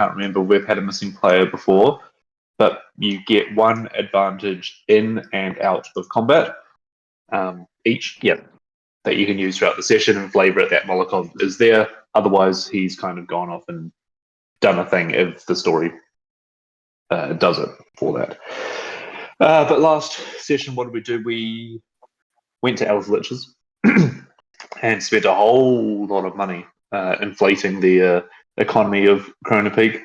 can't remember. We've had a missing player before, but you get one advantage in and out of combat each. Yeah, that you can use throughout the session and flavor it that Molotov is there. Otherwise, he's kind of gone off and done a thing if the story does it for that. But last session, what did we do? We went to Elf Lich's and spent a whole lot of money inflating the economy of Krona Peak.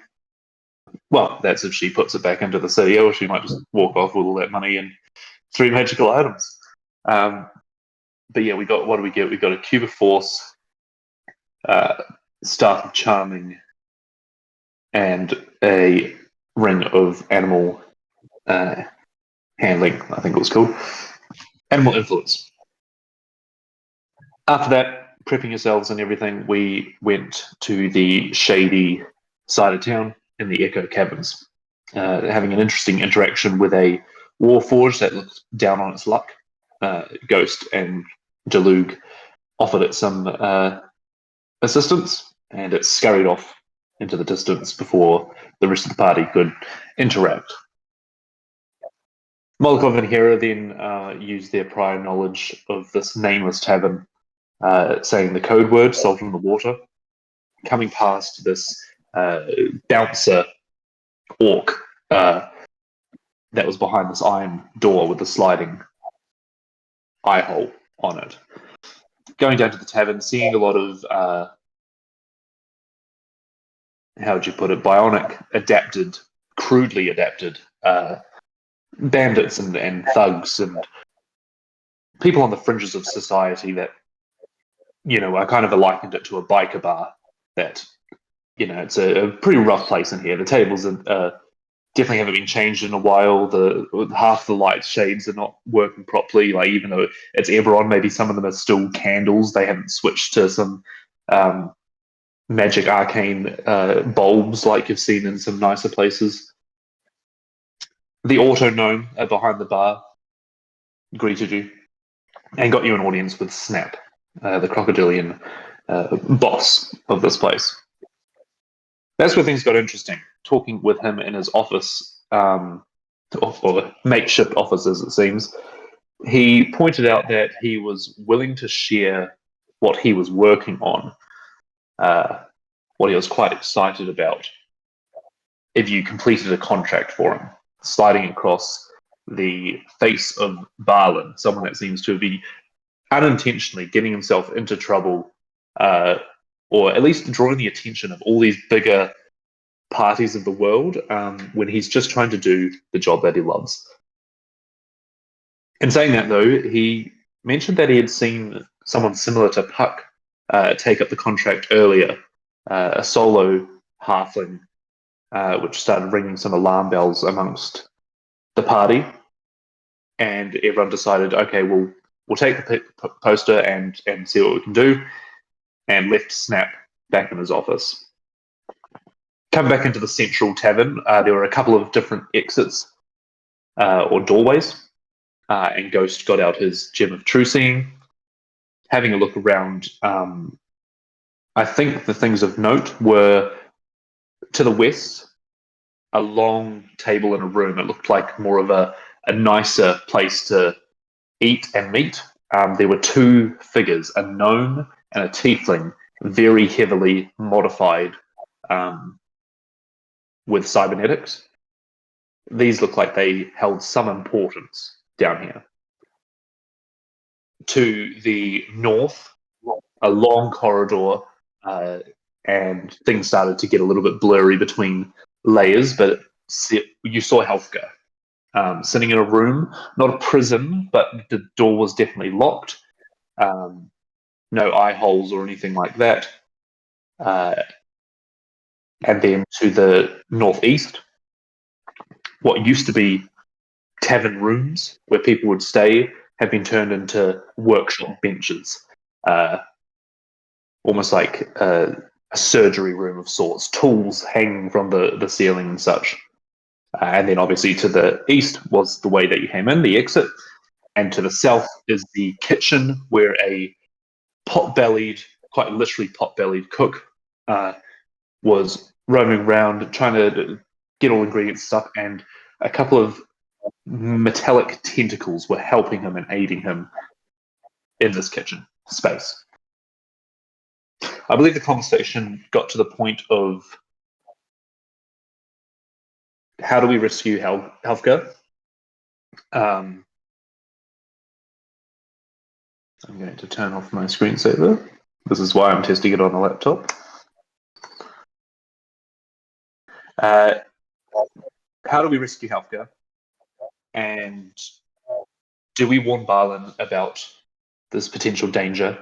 Well, that's if she puts it back into the city, or she might just walk off with all that money and 3 magical items. But yeah, we got, what do we get? We got a Cube of Force, Staff of Charming, and a Ring of Animal Handling, I think it was called. Animal Influence. After that, prepping yourselves and everything, we went to the shady side of town in the Echo Caverns, having an interesting interaction with a Warforged that looked down on its luck. Ghost and Deluge offered it some assistance, and it scurried off into the distance before the rest of the party could interact. Molotov and Hera then used their prior knowledge of this nameless tavern, saying the code word, salt in the water, coming past this bouncer orc that was behind this iron door with the sliding eye hole on it. Going down to the tavern, seeing a lot of, how would you put it, bionic adapted, crudely adapted bandits and thugs and people on the fringes of society that, you know, I kind of likened it to a biker bar that, you know, it's a pretty rough place in here. The tables are definitely haven't been changed in a while. The half the light shades are not working properly. Like, even though it's Eberron, maybe some of them are still candles. They haven't switched to some magic arcane bulbs like you've seen in some nicer places. The auto gnome behind the bar greeted you and got you an audience with Snap, the crocodilian boss of this place. That's where things got interesting. Talking with him in his office, or makeshift office as it seems, he pointed out that he was willing to share what he was working on, what he was quite excited about, if you completed a contract for him, sliding across the face of Barlin, someone that seems to be unintentionally getting himself into trouble, or at least drawing the attention of all these bigger parties of the world when he's just trying to do the job that he loves. In saying that, though, he mentioned that he had seen someone similar to Puck take up the contract earlier, a solo halfling, which started ringing some alarm bells amongst the party, and everyone decided, okay, we'll take the poster and see what we can do, and left Snap back in his office. Come back into the central tavern. There were a couple of different exits or doorways, and Ghost got out his Gem of True Seeing. Having a look around, I think the things of note were to the west, a long table in a room. It looked like more of a nicer place to eat and meet. There were 2 figures, a gnome and a tiefling, very heavily modified with cybernetics. These look like they held some importance down here. To the north, a long corridor, and things started to get a little bit blurry between layers, but you saw Helfka sitting in a room, not a prison, but the door was definitely locked. No eye holes or anything like that. And then to the northeast, what used to be tavern rooms where people would stay have been turned into workshop benches, almost like a surgery room of sorts, tools hanging from the ceiling and such. And then obviously to the east was the way that you came in, the exit, and to the south is the kitchen where a pot-bellied, quite literally pot-bellied cook was roaming around trying to get all ingredients stuff, and a couple of metallic tentacles were helping him and aiding him in this kitchen space. I believe the conversation got to the point of how do we rescue Helfka? I'm going to turn off my screensaver. This is why I'm testing it on the laptop. How do we rescue Helfka? And do we warn Barlin about this potential danger?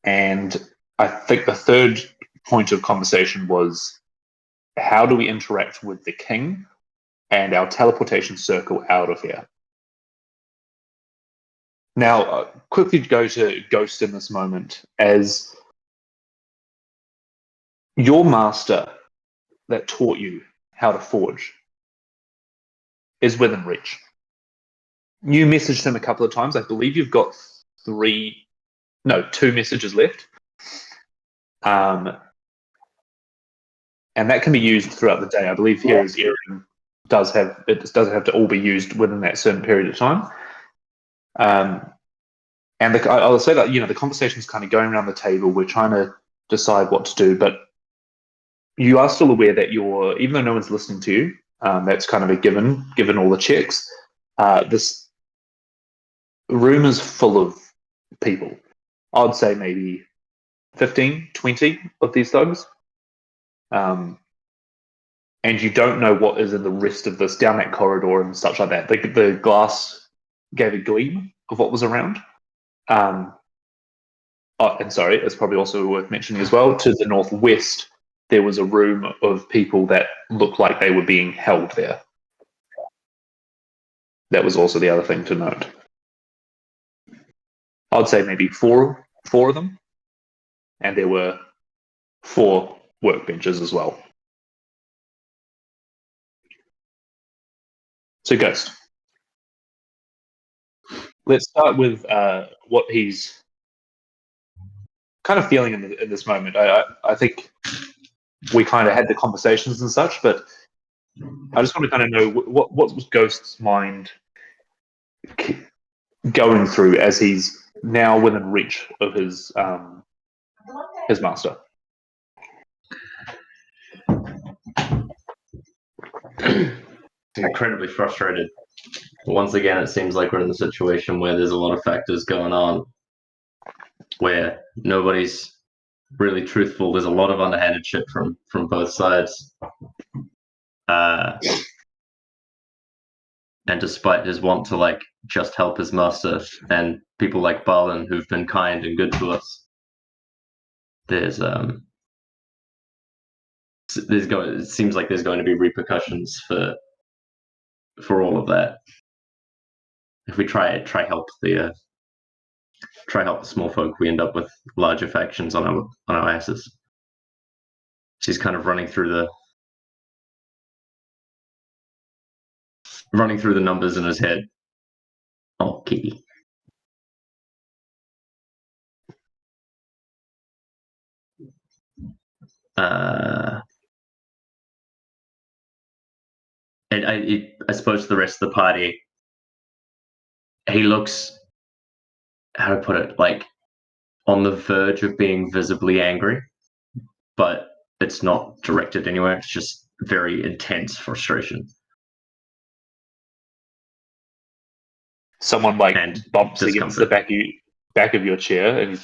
And I think the third point of conversation was how do we interact with the king and our teleportation circle out of here? Now, quickly go to Ghost in this moment as your master that taught you how to forge is within reach. You messaged him a couple of times. I believe you've got two messages left. And that can be used throughout the day. I believe Hero's Earring doesn't have to all be used within that certain period of time. And I'll say that the conversation's kind of going around the table. We're trying to decide what to do, but you are still aware that even though no one's listening to you, that's kind of a given all the checks. This room is full of people. I'd say maybe 15, 20 of these thugs. And you don't know what is in the rest of this down that corridor and such like that. The glass gave a gleam of what was around. And sorry, it's probably also worth mentioning as well, to the northwest, there was a room of people that looked like they were being held there. That was also the other thing to note. I'd say maybe four of them, and there were 4 workbenches as well. So, Ghost. Let's start with what he's kind of feeling in this moment. I think we kind of had the conversations and such, but I just want to kind of know what was Ghost's mind going through as he's now within reach of his master. Incredibly frustrated. Once again, it seems like we're in the situation where there's a lot of factors going on, where nobody's really truthful. There's a lot of underhanded shit from both sides. And despite his want to just help his master and people like Balin who've been kind and good to us, it seems like there's going to be repercussions for all of that. If we try help the small folk, we end up with larger factions on our asses. She's kind of running through the numbers in his head. Okay. And I suppose the rest of the party, he looks, how to put it, like on the verge of being visibly angry, but it's not directed anywhere. It's just very intense frustration. Someone bumps against the back of your chair and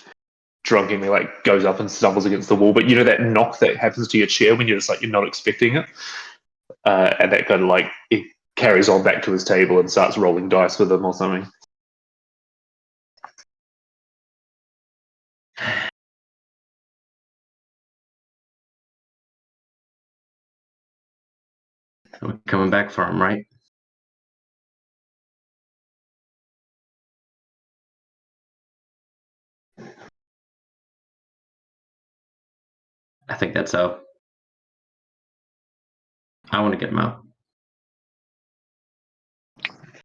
drunkenly goes up and stumbles against the wall. But you know that knock that happens to your chair when you're just you're not expecting it, and that kind of it carries on back to his table and starts rolling dice with him or something. We're coming back for him, right? I think that's so. I want to get him out.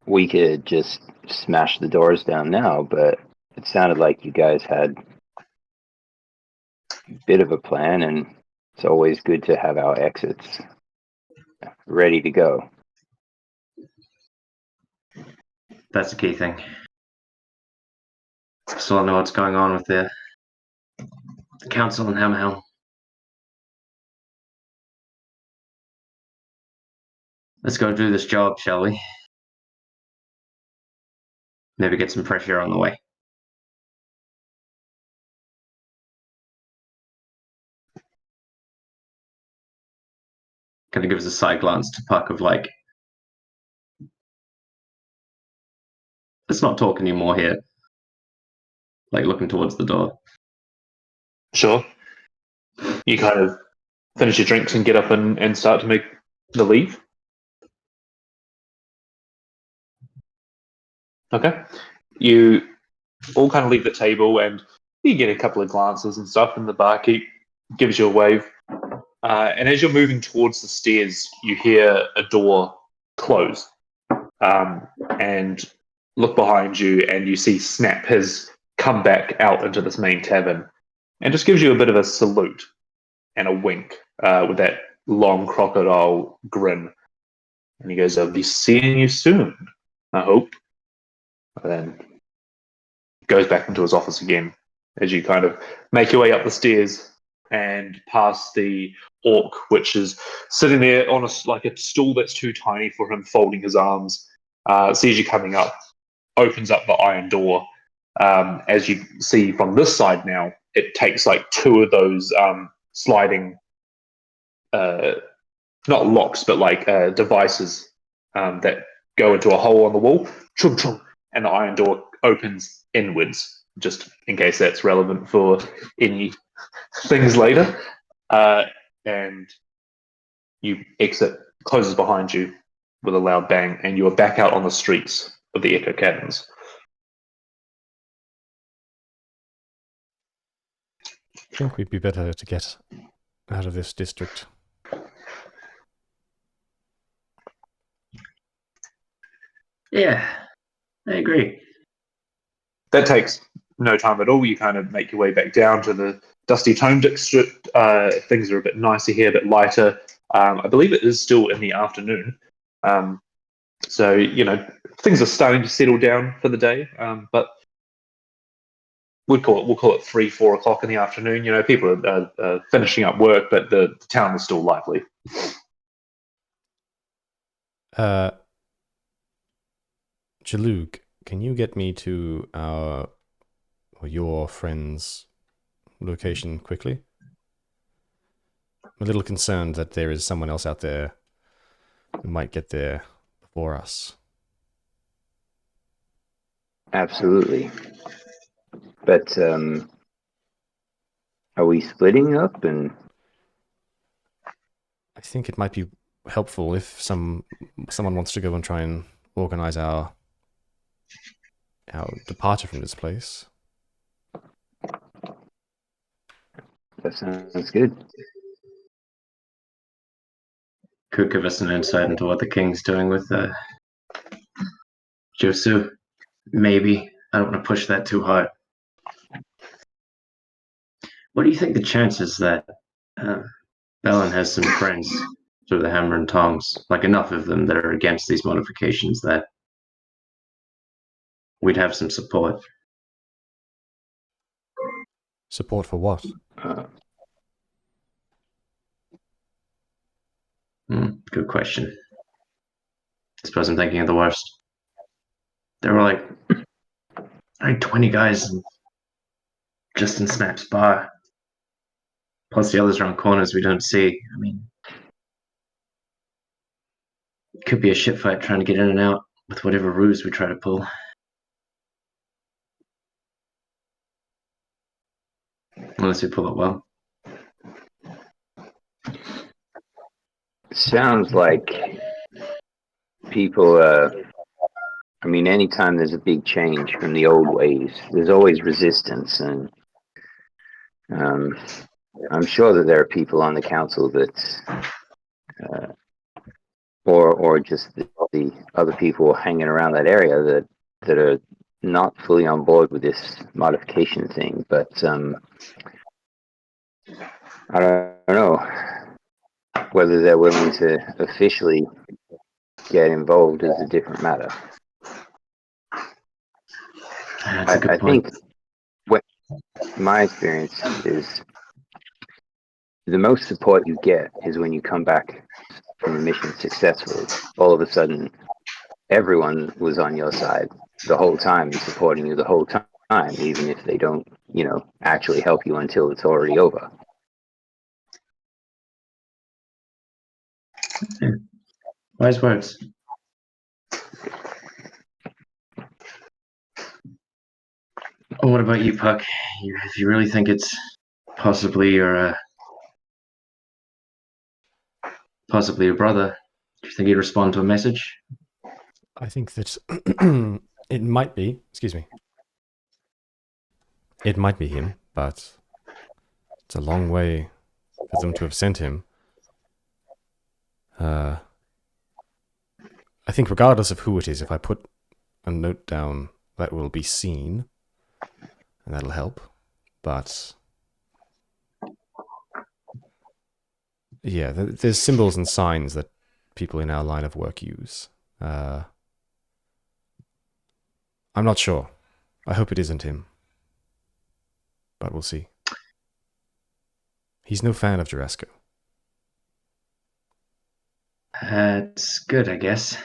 We could just smash the doors down now, but it sounded like you guys had a bit of a plan, and It's always good to have our exits ready to go. That's the key thing. Still don't know what's going on with the council and Hammerhelm. Let's go do this job, shall we? Maybe get some fresh air on the way. Kind of gives a side glance to Puck of like, let's not talk anymore here. Like looking towards the door. Sure. You kind of finish your drinks and get up and start to make the leave. Okay. You all kind of leave the table and you get a couple of glances and stuff, and the barkeep gives you a wave. And as you're moving towards the stairs, you hear a door close. And look behind you, and you see Snap has come back out into this main tavern and just gives you a bit of a salute and a wink with that long crocodile grin. And he goes, "I'll be seeing you soon, I hope." And then goes back into his office again as you kind of make your way up the stairs and past the orc, which is sitting there on a stool that's too tiny for him, folding his arms. Sees you coming up, opens up the iron door. As you see from this side now, it takes like two of those sliding, not locks, but like devices that go into a hole on the wall, chung, chung, and the iron door opens inwards, just in case that's relevant for any things later. And you exit, closes behind you with a loud bang, and you are back out on the streets of the Echo Caverns. I think we'd be better to get out of this district. Yeah, I agree. That takes no time at all. You kind of make your way back down to the Dusty Tome district. Things are a bit nicer here, a bit lighter. I believe it is still in the afternoon. So, things are starting to settle down for the day. But we'll call it 3-4 o'clock in the afternoon. People are finishing up work, but the town is still lively. Jalug, can you get me to your friend's location quickly? I'm a little concerned that there is someone else out there who might get there before us. Absolutely. But are we splitting up? And I think it might be helpful if someone wants to go and try and organize our departure from this place. that sounds good. Could give us an insight into what the king's doing with Josu. Maybe. I don't want to push that too hard. What do you think the chances that Bellin has some friends through the Hammer and Tongs, like enough of them that are against these modifications that we'd have some support? Support for what? Good question. I suppose I'm thinking of the worst. There were like 20 guys just in Snap's bar. Plus the others around corners we don't see. I mean, it could be a shit fight trying to get in and out with whatever ruse we try to pull. Unless we pull it well. Sounds like people, anytime there's a big change from the old ways, there's always resistance. And I'm sure that there are people on the council that, or just the other people hanging around that area that are not fully on board with this modification thing. But I don't know whether they're willing to officially get involved is a different matter. That's a good I point. think what my experience is the most support you get is when you come back from a mission successfully. All of a sudden, everyone was on your side the whole time and supporting you the whole time, even if they don't, actually help you until it's already over. Wise words. What about you, Puck? If you really think it's possibly your brother, do you think he'd respond to a message? I think that it might be. Excuse me. It might be him, but it's a long way for them to have sent him. I think regardless of who it is, if I put a note down, that will be seen, and that'll help. But yeah, there's symbols and signs that people in our line of work use. I'm not sure. I hope it isn't him. But we'll see. He's no fan of Jurassico. That's good, I guess.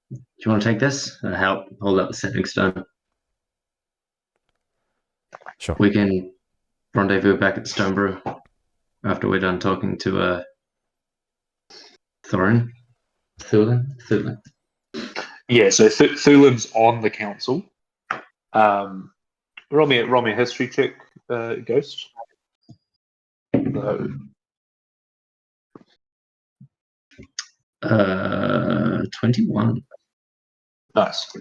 Do you want to take this? Help hold up the stepping stone. Sure. We can rendezvous back at Stone Brew after we're done talking to Thulin. Yeah, so Thulin's on the council. Roll me a history check, Ghost. So, 21. nice.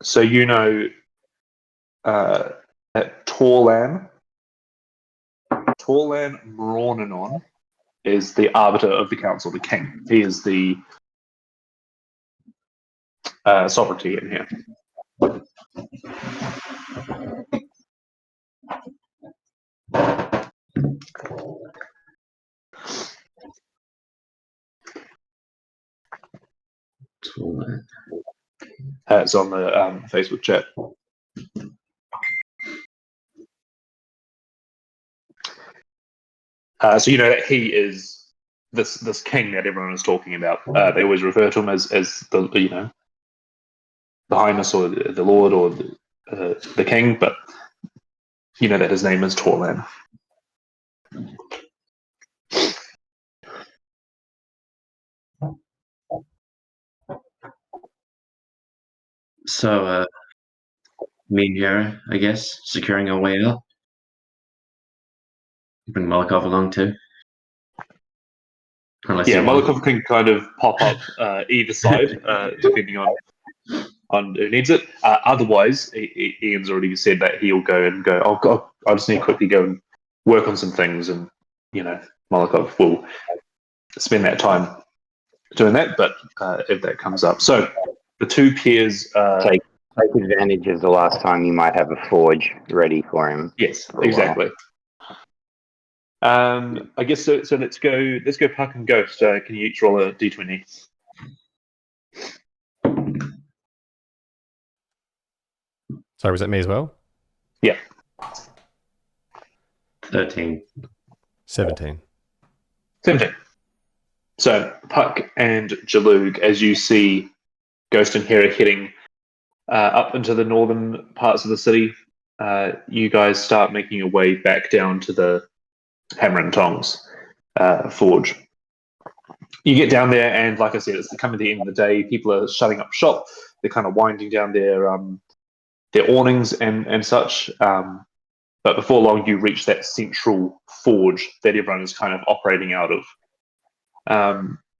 So at Torlan Mror is the arbiter of the council, the king. He is the sovereignty in here. It's on the Facebook chat. So you know that he is this king that everyone is talking about. They always refer to him as the the highness or the lord or the king, but you know that his name is Torlan. So, me and Yara, I guess, securing our way out. Bring Malikov along too. Unless Yeah, you want. Molotov can kind of pop up either side, depending on who needs it. Otherwise, Ian's already said that he'll go and go. Oh God, I just need to quickly go and work on some things, and Molotov will spend that time doing that. But if that comes up, so the two peers. Take advantage of the last time you might have a forge ready for him. Yes, exactly. I guess so. So let's go. Puck and Ghost. Can you each roll a d20? Sorry, was that me as well? Yeah. 13. 17. 17. So Puck and Jalug, as you see Ghost and Hera heading up into the northern parts of the city, you guys start making your way back down to the Hammer and Tongs forge. You get down there, and like I said, it's coming to the end of the day. People are shutting up shop. They're kind of winding down their awnings and such. But before long, you reach that central forge that everyone is kind of operating out of.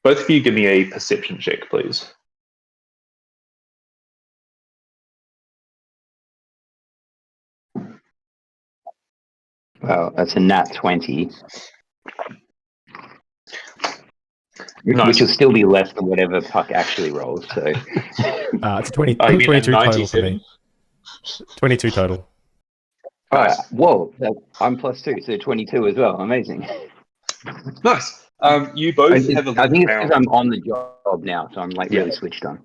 Both of you give me a perception check, please. Well, that's a nat 20. Nice. Which will still be less than whatever Puck actually rolls. So It's 20, I mean, 22 total for 97? me. 22 total. Nice. Whoa, I'm +2, so 22 as well. Amazing. Nice. You both have a I look think it's because around, I'm on the job now, so I'm like really switched on.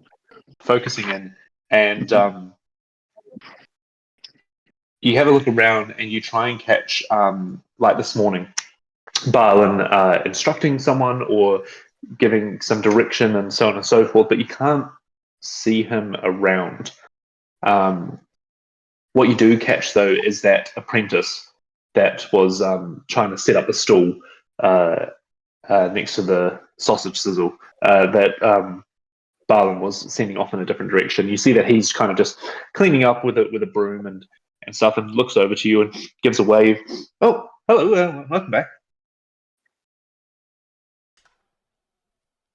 focusing in, and you have a look around, and you try and catch, like this morning, Barlin instructing someone or giving some direction and so on and so forth, but you can't see him around. What you do catch, though, is that apprentice that was trying to set up the stool next to the sausage sizzle that Barlin was sending off in a different direction. You see that he's kind of just cleaning up with a broom and stuff, and looks over to you and gives a wave. Oh, hello, welcome back.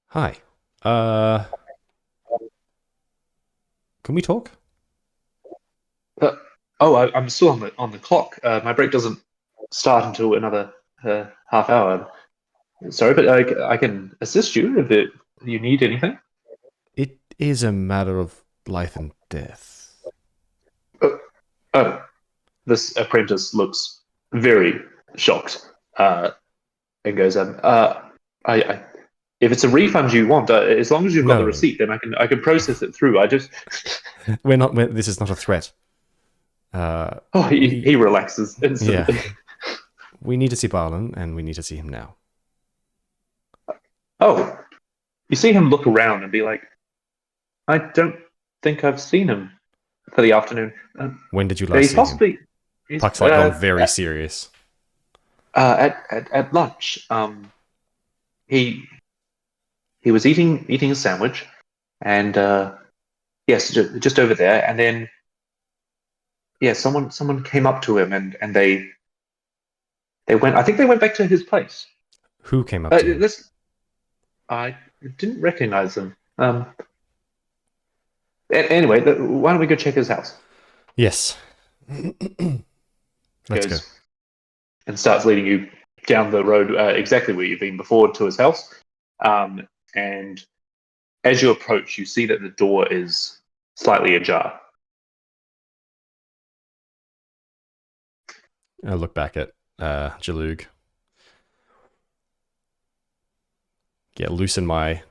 Hi. Can we talk? I'm still on the clock. My break doesn't start until another half hour. Sorry, but I can assist you if you need anything. It is a matter of life and death. Oh, this apprentice looks very shocked and goes, I if it's a refund you want, as long as you've got the No. receipt, then I can process it through. I just This is not a threat. he relaxes instantly. Yeah. We need to see Barlin, and we need to see him now. Oh, you see him look around and be like, I don't think I've seen him for the afternoon. When did you He's last see him? he's, Puck's like gone very serious. at lunch. He was eating a sandwich, and yes, just over there. And then someone came up to him, and they went. I think they went back to his place. Who came up to him? I didn't recognize them. Anyway, why don't we go check his house? Yes. Let's go. And starts leading you down the road exactly where you've been before to his house. And as you approach, you see that the door is slightly ajar. I look back at Jalug. Yeah, loosen my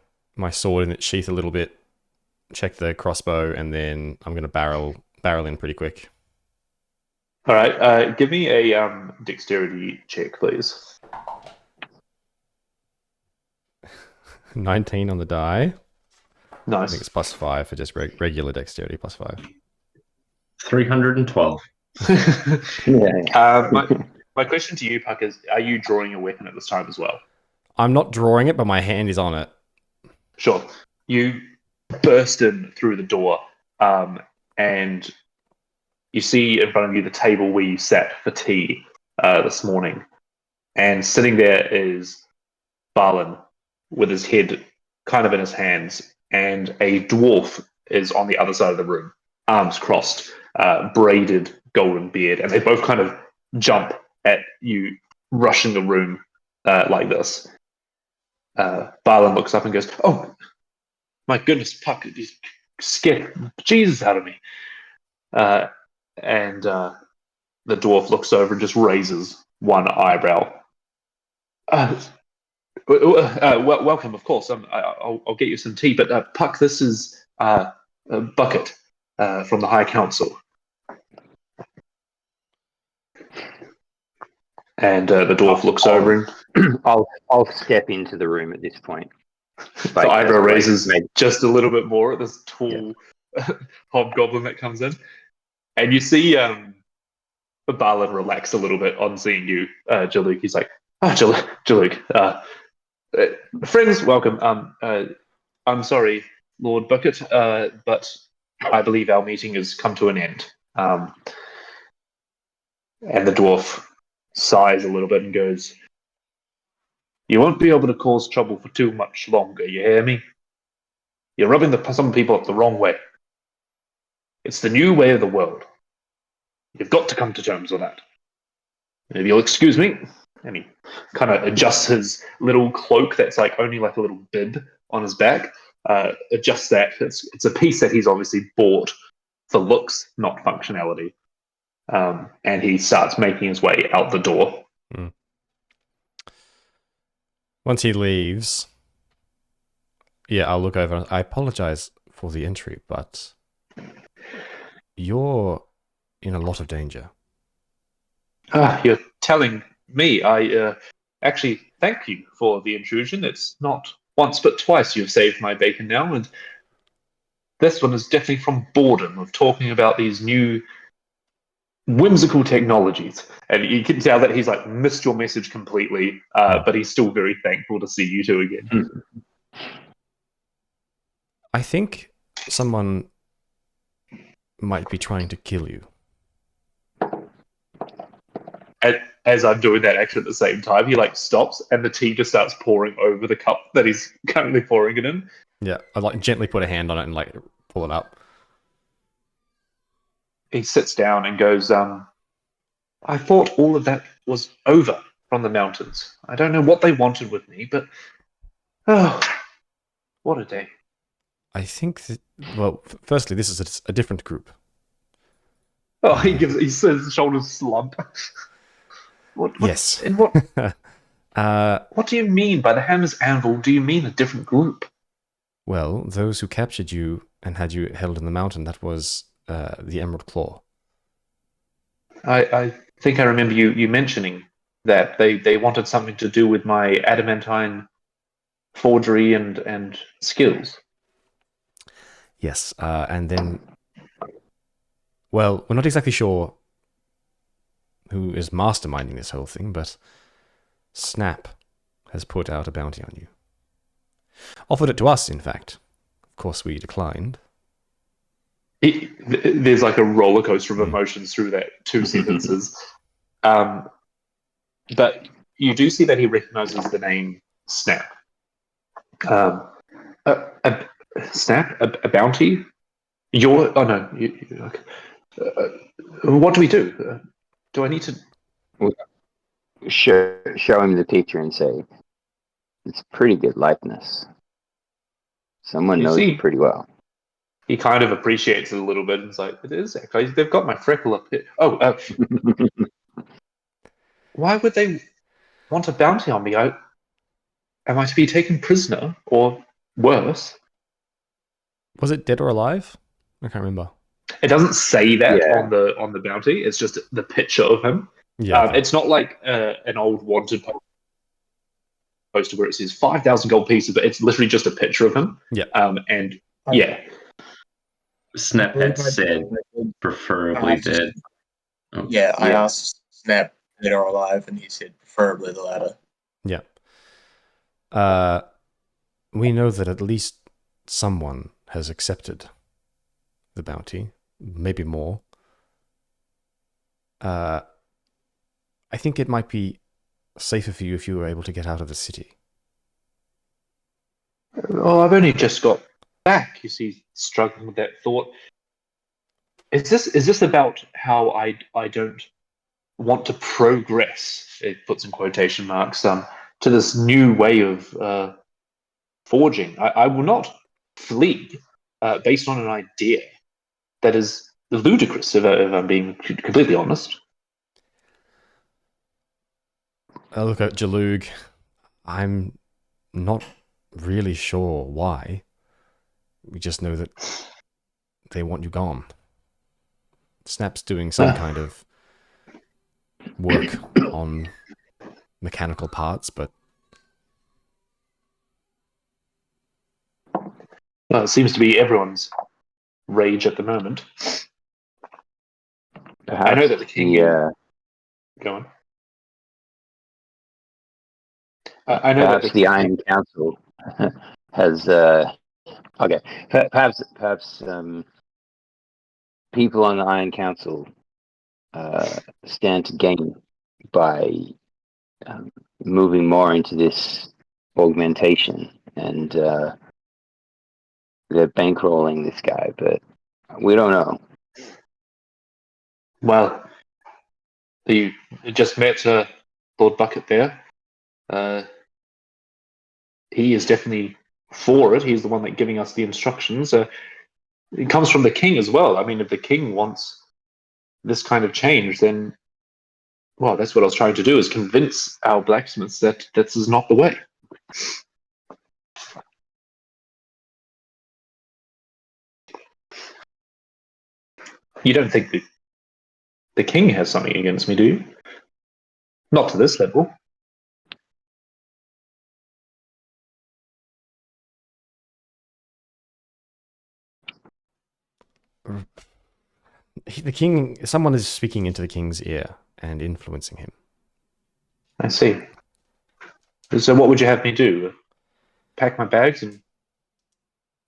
sword in its sheath a little bit. Check the crossbow, and then I'm going to barrel in pretty quick. All right, give me a dexterity check, please. 19 on the die. I think Nice. it's +5 for just regular dexterity, +5. 312. My question to you, Puck, is: are you drawing your weapon at this time as well? I'm not drawing it, but my hand is on it. Sure. You burst in through the door, and you see in front of you the table where you sat for tea this morning. And sitting there is Barlin with his head kind of in his hands, and a dwarf is on the other side of the room, arms crossed, braided golden beard, and they both kind of jump at you, rushing the room like this. Barlin looks up and goes, "Oh, my goodness, Puck, you scared Jesus out of me." And the dwarf looks over and just raises one eyebrow. Welcome, of course. I'll get you some tea, but Puck, this is a Bucket from the High Council. And the dwarf looks over and I'll step into the room at this point. the eyebrow raises just a little bit more at this tall hobgoblin that comes in. And you see Barlin relax a little bit on seeing you, Jaluk. He's like, Jaluk. Friends, welcome. I'm sorry, Lord Bucket, but I believe our meeting has come to an end. And the dwarf sighs a little bit and goes, "You won't be able to cause trouble for too much longer, you hear me? You're rubbing some people up the wrong way. It's the new way of the world. You've got to come to terms with that. If you'll excuse me." And he kind of adjusts his little cloak that's like only like a little bib on his back. Adjusts that. It's a piece that he's obviously bought for looks, not functionality. and he starts making his way out the door. Once he leaves, yeah, I'll look over. I apologize for the entry, but you're in a lot of danger. You're telling me. I actually thank you for the intrusion. It's not once but twice you've saved my bacon now, and this one is definitely from boredom of talking about these new whimsical technologies. And you can tell that he's like missed your message completely, but he's still very thankful to see you two again. I think someone might be trying to kill you. As I'm doing that action at the same time, he like stops and the tea just starts pouring over the cup that he's currently pouring it in. Yeah, I like gently put a hand on it and like pull it up. He sits down and goes, I thought all of that was over from the mountains. I don't know what they wanted with me, but oh, what a day. I think that, well, firstly, this is a different group. Oh, he says his shoulders slump. What, Yes. And what do you mean by the Hammer's Anvil? Do you mean a different group? Well, those who captured you and had you held in the mountain, that was the Emerald Claw. I think I remember you mentioning that they wanted something to do with my adamantine forgery and skills. Yes, and then, well, we're not exactly sure who is masterminding this whole thing, but Snap has put out a bounty on you. Offered it to us, in fact. Of course, we declined. There's like a roller coaster of emotions through that two sentences. But you do see that he recognizes the name Snap. Snap? A bounty? Oh no. What do we do? Do I need to... Show him the picture and say, it's a pretty good likeness. Someone knows you pretty well. He kind of appreciates it a little bit and is like, it is actually. They've got my freckle up here. Why would they want a bounty on me? Am I to be taken prisoner or worse? Was it dead or alive? I can't remember. It doesn't say that on the bounty. It's just the picture of him. Yeah, okay. It's not like an old wanted poster where it says 5,000 gold pieces, but it's literally just a picture of him. Yeah. And yeah. Snap had said preferably dead. Oh. Yeah, I asked Snap dead or alive, and he said preferably the latter. Yeah. We know that at least someone has accepted the bounty, maybe more. I think it might be safer for you if you were able to get out of the city. Oh, I've only just got back. You see, struggling with that thought. Is this about how I don't want to progress? It puts in quotation marks to this new way of forging. I will not flee based on an idea that is ludicrous. If I'm being completely honest. I look at Jalug. I'm not really sure why. We just know that they want you gone. Snap's doing some kind of work on mechanical parts, but... Well, it seems to be everyone's rage at the moment. Perhaps I know that the king... Go on. I know perhaps that the Iron Council has... okay, perhaps people on the Iron Council stand to gain by moving more into this augmentation, and they're bankrolling this guy, but we don't know. Well, you just met Lord Bucket there. He is definitely for it. He's the one giving us the instructions. It comes from the king as well. I mean, if the king wants this kind of change, then, well, that's what I was trying to do, is convince our blacksmiths that this is not the way. You don't think the king has something against me, do you? Not to this level. The king, someone is speaking into the king's ear and influencing him. I see. So what would you have me do? Pack my bags and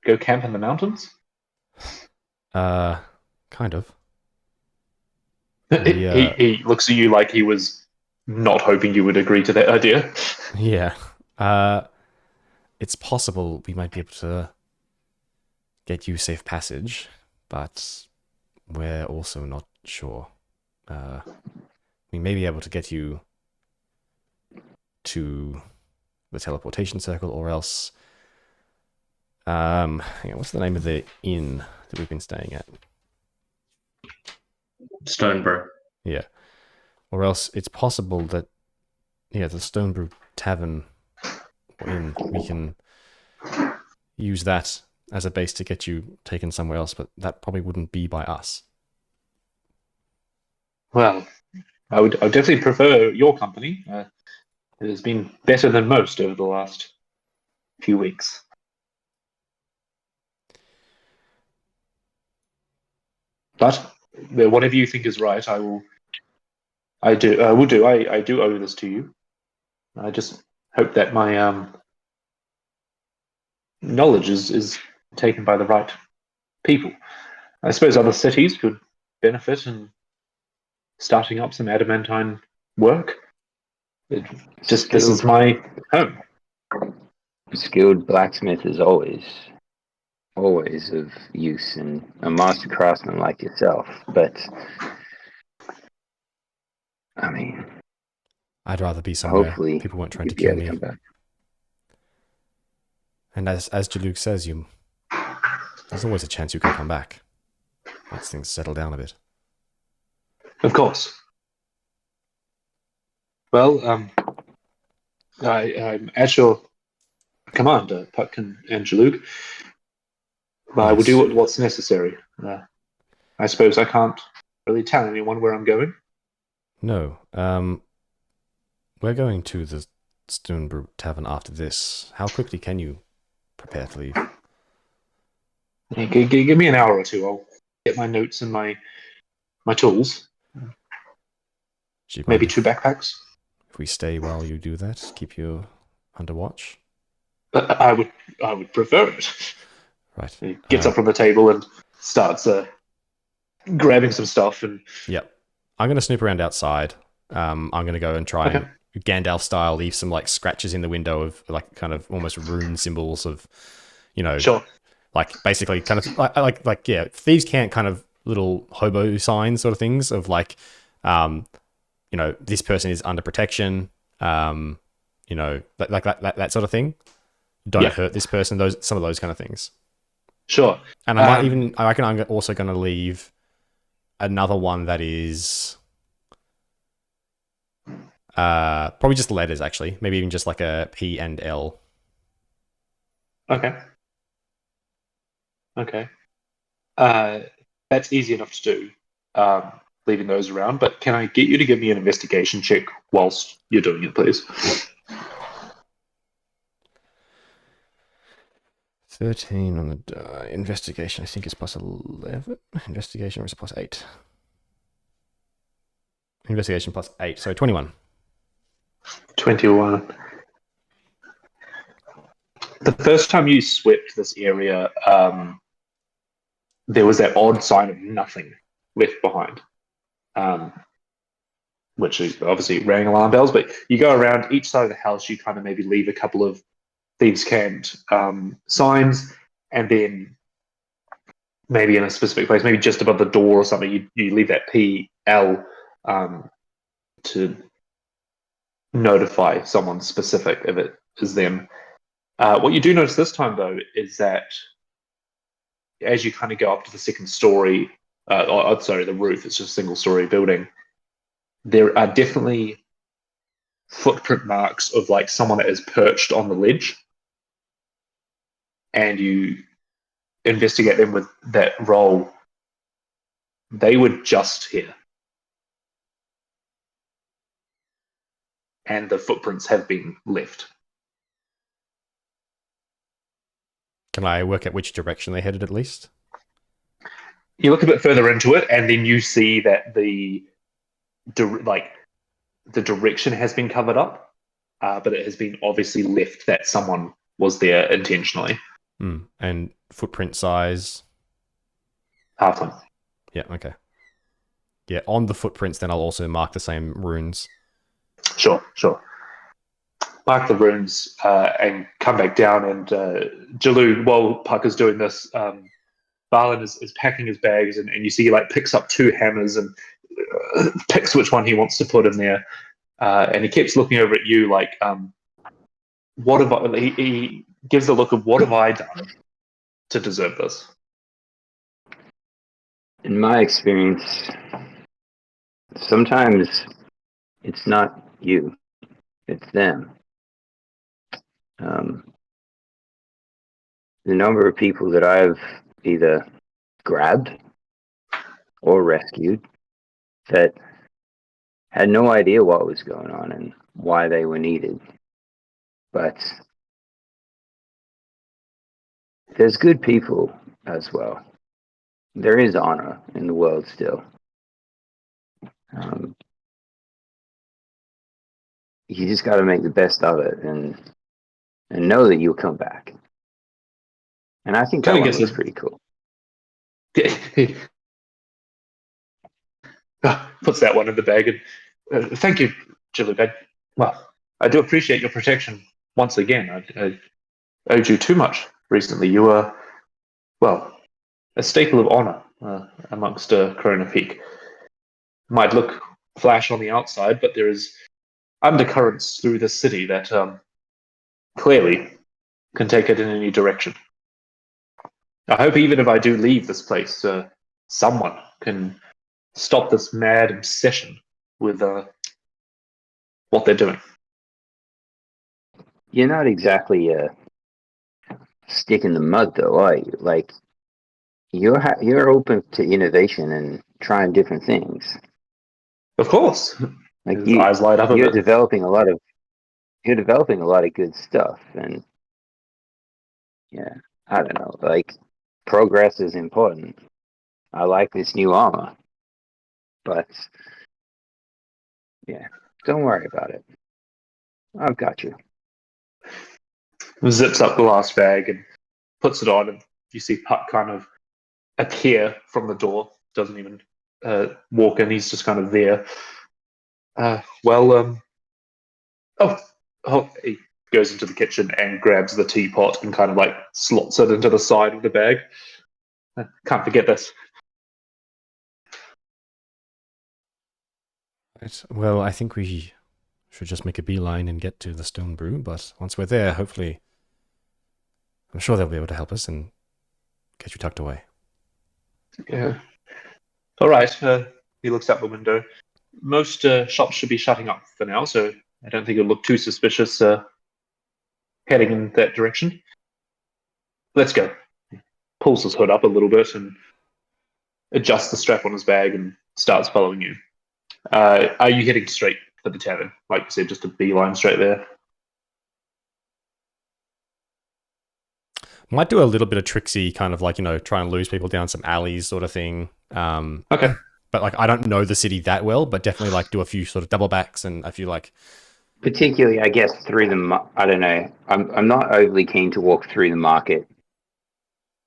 go camp in the mountains? Kind of. He looks at you like he was not hoping you would agree to that idea. Yeah. It's possible we might be able to get you safe passage, but we're also not sure. We may be able to get you to the teleportation circle, or else... hang on, what's the name of the inn that we've been staying at? Stonebrew. Yeah. Or else it's possible that, yeah, the Stonebrew Tavern or inn, we can use that as a base to get you taken somewhere else, but that probably wouldn't be by us. Well, I would definitely prefer your company. It has been better than most over the last few weeks. But whatever you think is right, I will do. I do owe this to you. I just hope that my knowledge is taken by the right people. I suppose other cities could benefit in starting up some adamantine work. This is my home. Skilled blacksmith is always of use in a master craftsman like yourself. But I mean, I'd rather be somewhere hopefully people weren't trying to you'd be kill able me. to come back. And as Jaluk says, there's always a chance you can come back once things settle down a bit. Of course. Well, I'm at your command, Puck and Jaluk. But I will do what's necessary. I suppose I can't really tell anyone where I'm going. No. We're going to the Stonebrew Tavern after this. How quickly can you prepare to leave? Give me an hour or two. I'll get my notes and my tools. Maybe 2 backpacks. If we stay while you do that, keep you under watch? I would prefer it. Right. He gets up from the table and starts grabbing some stuff. And yep. I'm going to snoop around outside. I'm going to go and try and Gandalf style leave some like scratches in the window of like kind of almost rune symbols of, sure. Like basically kind of like yeah, thieves can't kind of little hobo signs sort of things of like, this person is under protection, like that sort of thing. Don't hurt this person. Some of those kind of things. Sure. And I reckon I'm also going to leave another one that is probably just letters, actually. Maybe even just like a P and L. Okay. That's easy enough to do, leaving those around. But can I get you to give me an investigation check whilst you're doing it, please? 13 on the die. Investigation, I think, is plus 11. Investigation is plus 8. Investigation plus 8, so 21. 21. The first time you swept this area, there was that odd sign of nothing left behind, which obviously rang alarm bells. But you go around each side of the house, you kind of maybe leave a couple of thieves' cant signs, and then maybe in a specific place, maybe just above the door or something, you leave that PL to notify someone specific if it is them. What you do notice this time, though, is that as you kind of go up to the second story, sorry, the roof. It's just a single-story building. There are definitely footprint marks of like someone that is perched on the ledge, and you investigate them with that roll. They were just here, and the footprints have been left. Can I work out which direction they headed at least? You look a bit further into it, and then you see that the direction has been covered up, but it has been obviously left that someone was there intentionally. And footprint size? Half-time. Yeah, okay. Yeah, on the footprints, then I'll also mark the same runes. Sure. Mark the runes and come back down. And Jalou, while Pucker's doing this, Barlin is packing his bags, and you see he like picks up 2 hammers and picks which one he wants to put in there. And he keeps looking over at you like, what have I? He gives a look of what have I done to deserve this? In my experience, sometimes it's not you, it's them. The number of people that I've either grabbed or rescued that had no idea what was going on and why they were needed. But there's good people as well. There is honor in the world still. You just got to make the best of it and know that you'll come back. And I think that one looks pretty cool. Puts that one in the bag. And thank you, Jalou. Well, I do appreciate your protection once again. I owed you too much recently. You were, well, a staple of honor amongst Corona Peak. Might look flash on the outside, but there is undercurrents through this city that clearly can take it in any direction. I hope even if I do leave this place, someone can stop this mad obsession with what they're doing. You're not exactly a stick in the mud, though, are you? Like, you're open to innovation and trying different things. Of course. Like his eyes light up. You're developing a lot of good stuff, and yeah, I don't know. Like, progress is important. I like this new armor, but yeah, don't worry about it. I've got you. Zips up the last bag and puts it on, and you see Puck kind of appear from the door. Doesn't even walk in. He's just kind of there. He goes into the kitchen and grabs the teapot and kind of like slots it into the side of the bag. Can't forget this. Right. Well, I think we should just make a beeline and get to the Stone Brew, but once we're there, hopefully, I'm sure they'll be able to help us and get you tucked away. Yeah. All right. He looks out the window. Most shops should be shutting up for now, so I don't think it'll look too suspicious heading in that direction. Let's go. Pulls his hood up a little bit and adjusts the strap on his bag and starts following you. Are you heading straight for the tavern? Like you said, just a beeline straight there? Might do a little bit of tricksy, kind of like, try and lose people down some alleys sort of thing. Okay. But like, I don't know the city that well, but definitely like do a few sort of double backs and a few like... Particularly, I guess, through the... I don't know. I'm not overly keen to walk through the market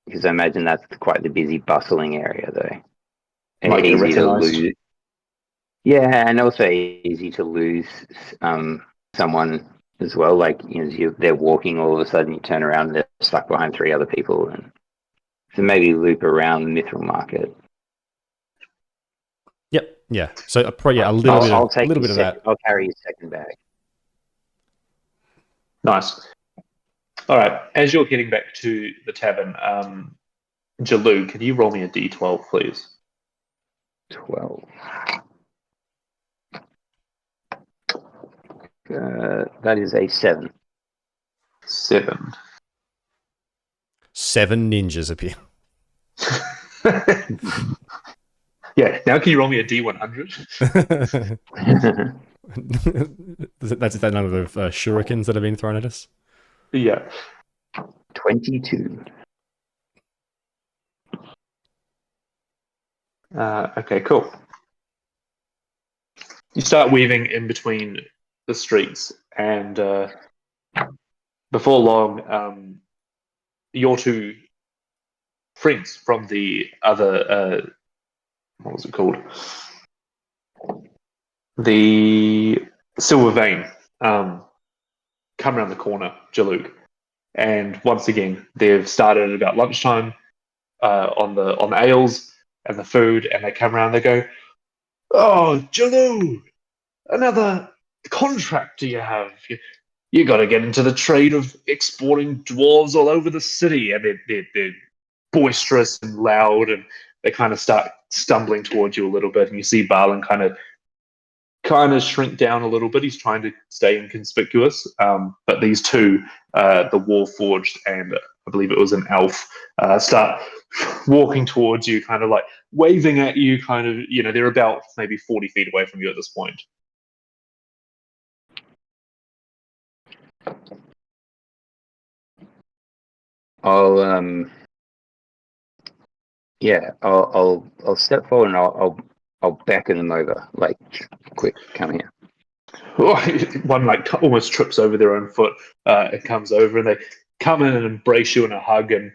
because I imagine that's quite the busy, bustling area, though. And Might get easy to recognised. lose. Yeah, and also easy to lose someone as well. Like, they're walking, all of a sudden you turn around and they're stuck behind 3 other people. And so maybe loop around the Mithril Market. Yep, yeah. So probably a little bit of that. I'll carry your second bag. Nice. All right. As you're heading back to the tavern, Jalou, can you roll me a d12, please? 12. That is a 7. 7. 7 ninjas appear. Yeah, now can you roll me a D100? That's that number of shurikens that have been thrown at us. Yeah. 22. Okay, cool. You start weaving in between the streets, and before long, your two friends from the other, what was it called? The Silver Vein, come around the corner, Jaluk. And once again, they've started at about lunchtime on the ales and the food, and they come around. They go, "Oh, Jaluk, another contract do you have? You got to get into the trade of exporting dwarves all over the city." And they're boisterous and loud, and they kind of start stumbling towards you a little bit. And you see Barlin kind of shrink down a little bit. He's trying to stay inconspicuous. But these two, the Warforged and I believe it was an elf, start walking towards you, kind of like waving at you, kind of, they're about maybe 40 feet away from you at this point. I'll step forward and I'll beckon them over. Like, quick, come here. One almost trips over their own foot and comes over, and they come in and embrace you in a hug. And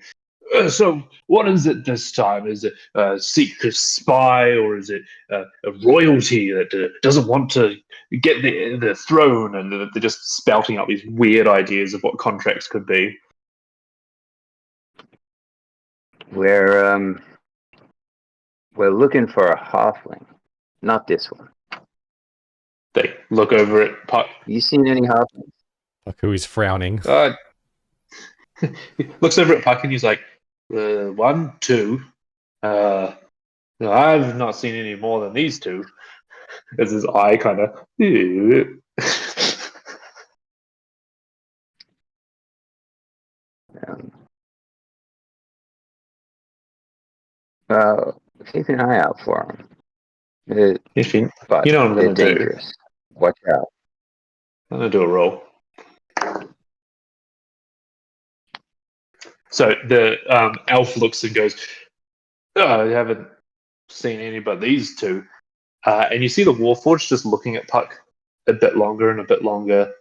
so, what is it this time? Is it a secret spy, or is it a royalty that doesn't want to get the throne? And they're just spouting out these weird ideas of what contracts could be. We're looking for a halfling, not this one. They look over at Puck. You seen any halflings? Puck, who is frowning. He looks over at Puck and he's like, 1, 2. No, I've not seen any more than these two. As his eye kind of. Keep an eye out for them. But You know what I'm they're going to do. dangerous. Watch out. I'm going to do a roll. So the elf looks and goes, "Oh, I haven't seen any but these two." And you see the Warforged just looking at Puck a bit longer and a bit longer.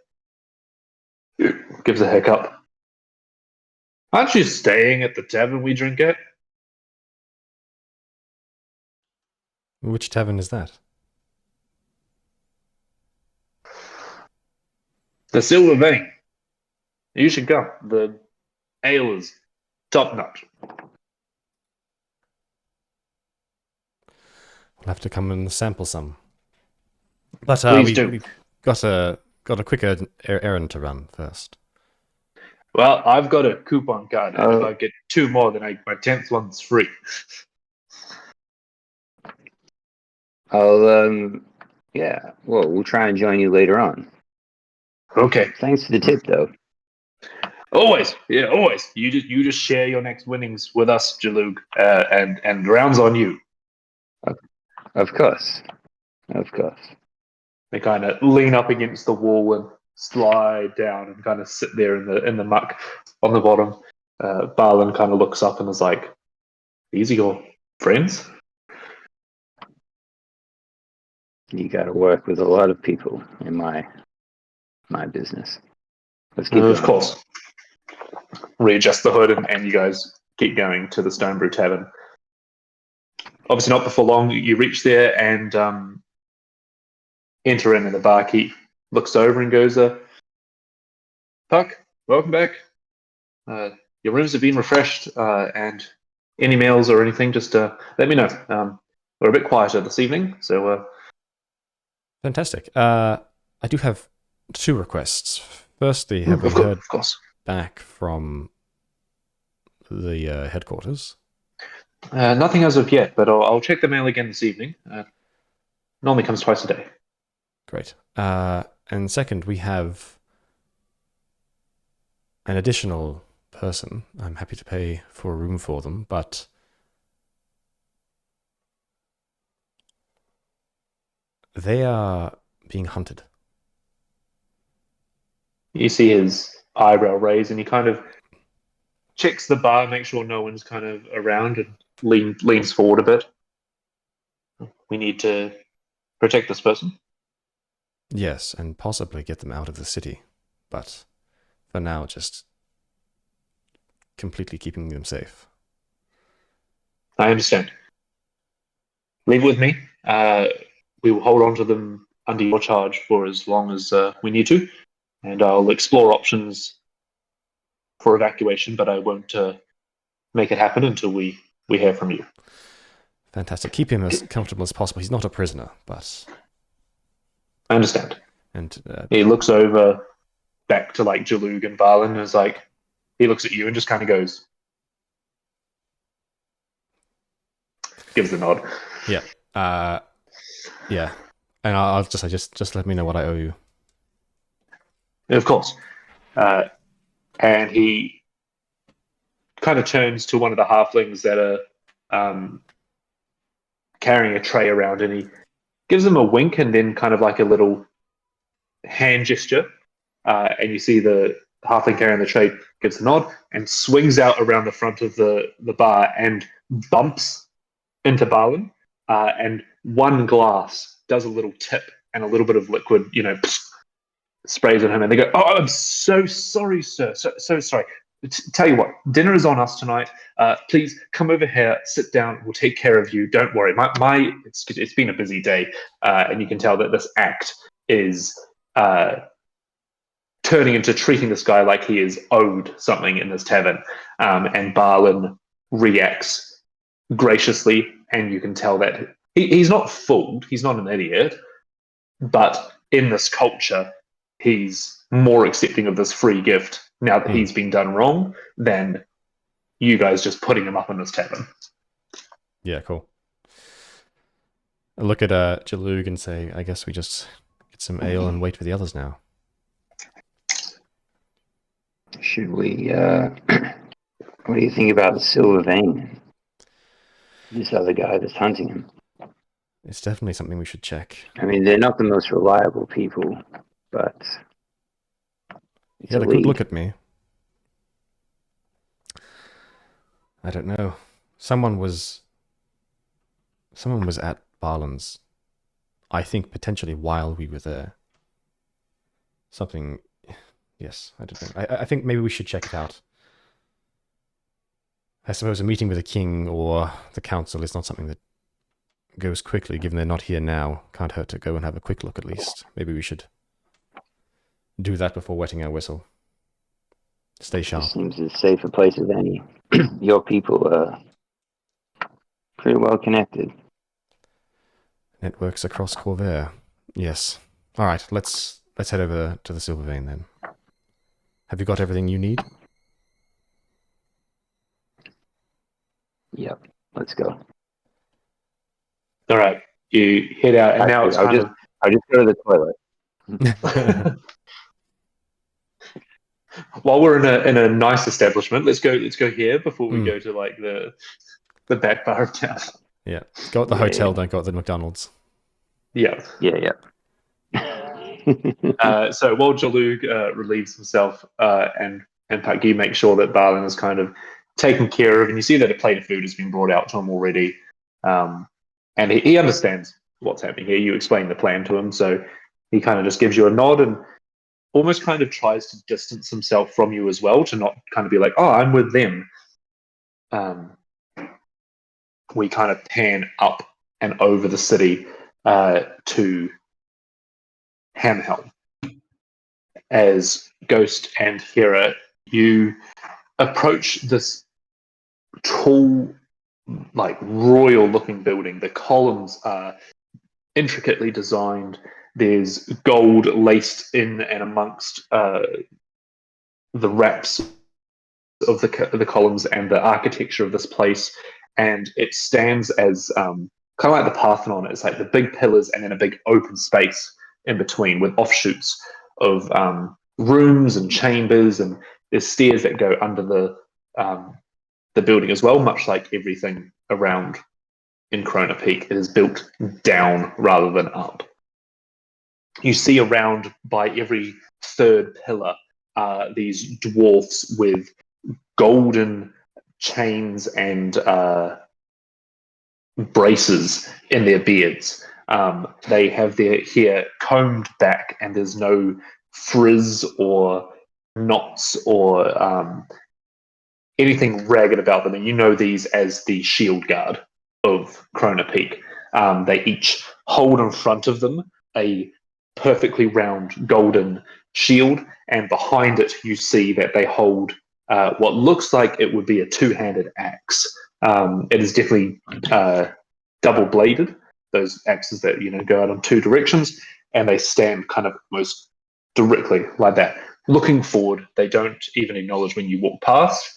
Gives a hiccup. Aren't you staying at the tavern we drink at? Which tavern is that? The Silver Vein. You should go. The ale is top notch. We'll have to come and sample some. But Please do. we got a quick errand to run first. Well, I've got a coupon card, and if I get 2 more, then my 10th one's free. We'll try and join you later on. Okay. Thanks for the tip, though. Always. Yeah, always. You just share your next winnings with us, Jalug, and rounds on you. Of course. They kind of lean up against the wall and slide down and kind of sit there in the muck on the bottom. Barlin kind of looks up and is like, "These are your friends?" You got to work with a lot of people in my business. Let's keep Of going. course. Readjust the hood and you guys keep going to the Stone Brew Tavern. Obviously not before long. You reach there and enter in, and the barkeep looks over and goes, "Puck, welcome back. Your rooms have been refreshed, and any meals or anything, just let me know. We're a bit quieter this evening, so..." Fantastic. I do have 2 requests. Firstly, have we heard Of course. back from the headquarters? Nothing as of yet, but I'll check the mail again this evening. Normally comes twice a day. Great. And second, we have an additional person. I'm happy to pay for a room for them, but they are being hunted. You see his eyebrow raise, and he kind of checks the bar, makes sure no one's kind of around, and leans forward a bit. We need to protect this person. Yes, and possibly get them out of the city. But for now, just completely keeping them safe. I understand. Leave it with me. We will hold on to them under your charge for as long as we need to, and I'll explore options for evacuation, but I won't make it happen until we hear from you. Fantastic. Keep him as comfortable as possible. He's not a prisoner, but... I understand. And he looks over back to like Jalug and Barlin and is like, he looks at you and just kind of goes, gives a nod. Yeah. Yeah. And I'll just let me know what I owe you. Of course. And he kind of turns to one of the halflings that are carrying a tray around, and he gives them a wink and then kind of like a little hand gesture. And you see the halfling carrying the tray gives a nod and swings out around the front of the bar and bumps into Barlin. And one glass does a little tip, and a little bit of liquid, sprays on him, and they go, "Oh, I'm so sorry, sir. So sorry. Tell you what, dinner is on us tonight. Please come over here, sit down. We'll take care of you. Don't worry. It's been a busy day, and you can tell that this act is turning into treating this guy like he is owed something in this tavern." And Barlin reacts graciously, and you can tell that he's not fooled. He's not an idiot, but in this culture, he's more accepting of this free gift now that he's been done wrong than you guys just putting him up in this tavern. Yeah, cool. I look at Jalug and say, I guess we just get some ale and wait for the others now. Should we, what do you think about the Silver Vein? This other guy that's hunting him. It's definitely something we should check. I mean, they're not the most reliable people, but... He had a good look at me. I don't know. Someone was at Barlin's, I think potentially while we were there. Something... Yes, I don't know. I think maybe we should check it out. I suppose a meeting with a king or the council is not something that goes quickly, given they're not here now. Can't hurt to go and have a quick look at least. Maybe we should do that before wetting our whistle. Stay sharp. It seems as safe a place as any. Your people are pretty well connected. Networks across Khorvaire. Yes. All right, let's head over to the Silver Vein then. Have you got everything you need? Yep. Let's go. All right, you head out, and now it's I'll just go to the toilet. While we're in a nice establishment, let's go here before we go to like the back bar of town. Yeah, go at the hotel, don't go at the McDonald's. Yeah. Yeah. So while Jalug relieves himself, and Paki makes sure that Barlin is kind of taken care of, and you see that a plate of food has been brought out to him already, and he understands what's happening here. You explain the plan to him, so he kind of just gives you a nod and almost kind of tries to distance himself from you as well, to not kind of be like, "Oh, I'm with them." We kind of pan up and over the city to Hamhelm. As Ghost and Hera, you approach this tall, like royal-looking building. The columns are intricately designed. There's gold laced in and amongst the wraps of the columns and the architecture of this place. and it stands as kind of like the Parthenon. It's like the big pillars and then a big open space in between with offshoots of rooms and chambers, and there's stairs that go under the building as well, much like everything around in Krona Peak. It is built down rather than up. You see around by every third pillar these dwarfs with golden chains and braces in their beards. They have their hair combed back, and there's no frizz or knots or anything ragged about them. And you know these as the shield guard of Krona Peak. They each hold in front of them a perfectly round golden shield, and behind it you see that they hold what looks like it would be a two-handed axe. It is definitely double-bladed, those axes that go out in two directions, and they stand kind of most directly like that, looking forward. They don't even acknowledge when you walk past.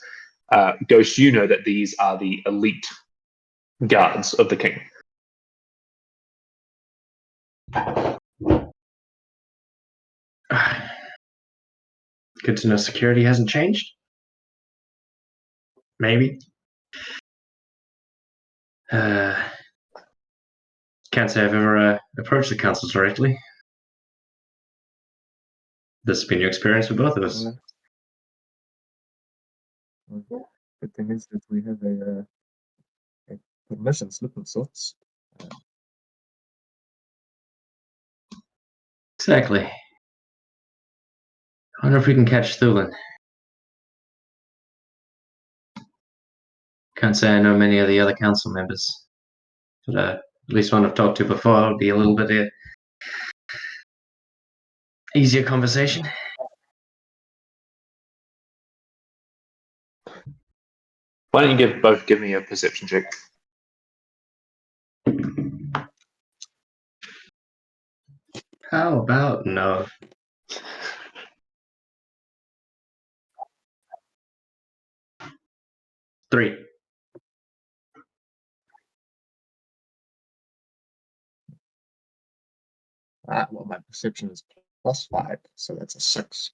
Ghost, you know that these are the elite guards of the king. Good to know security hasn't changed. Maybe. Can't say I've ever approached the council directly. This has been your experience with both of us. Good thing is that we have a permission slip of sorts. Exactly. I wonder if we can catch Thulin. Can't say I know many of the other council members, but at least one I've talked to before would be a little bit easier conversation. Why don't you both give me a perception check? How about no? Three. Well, my perception is +5, so that's a 6.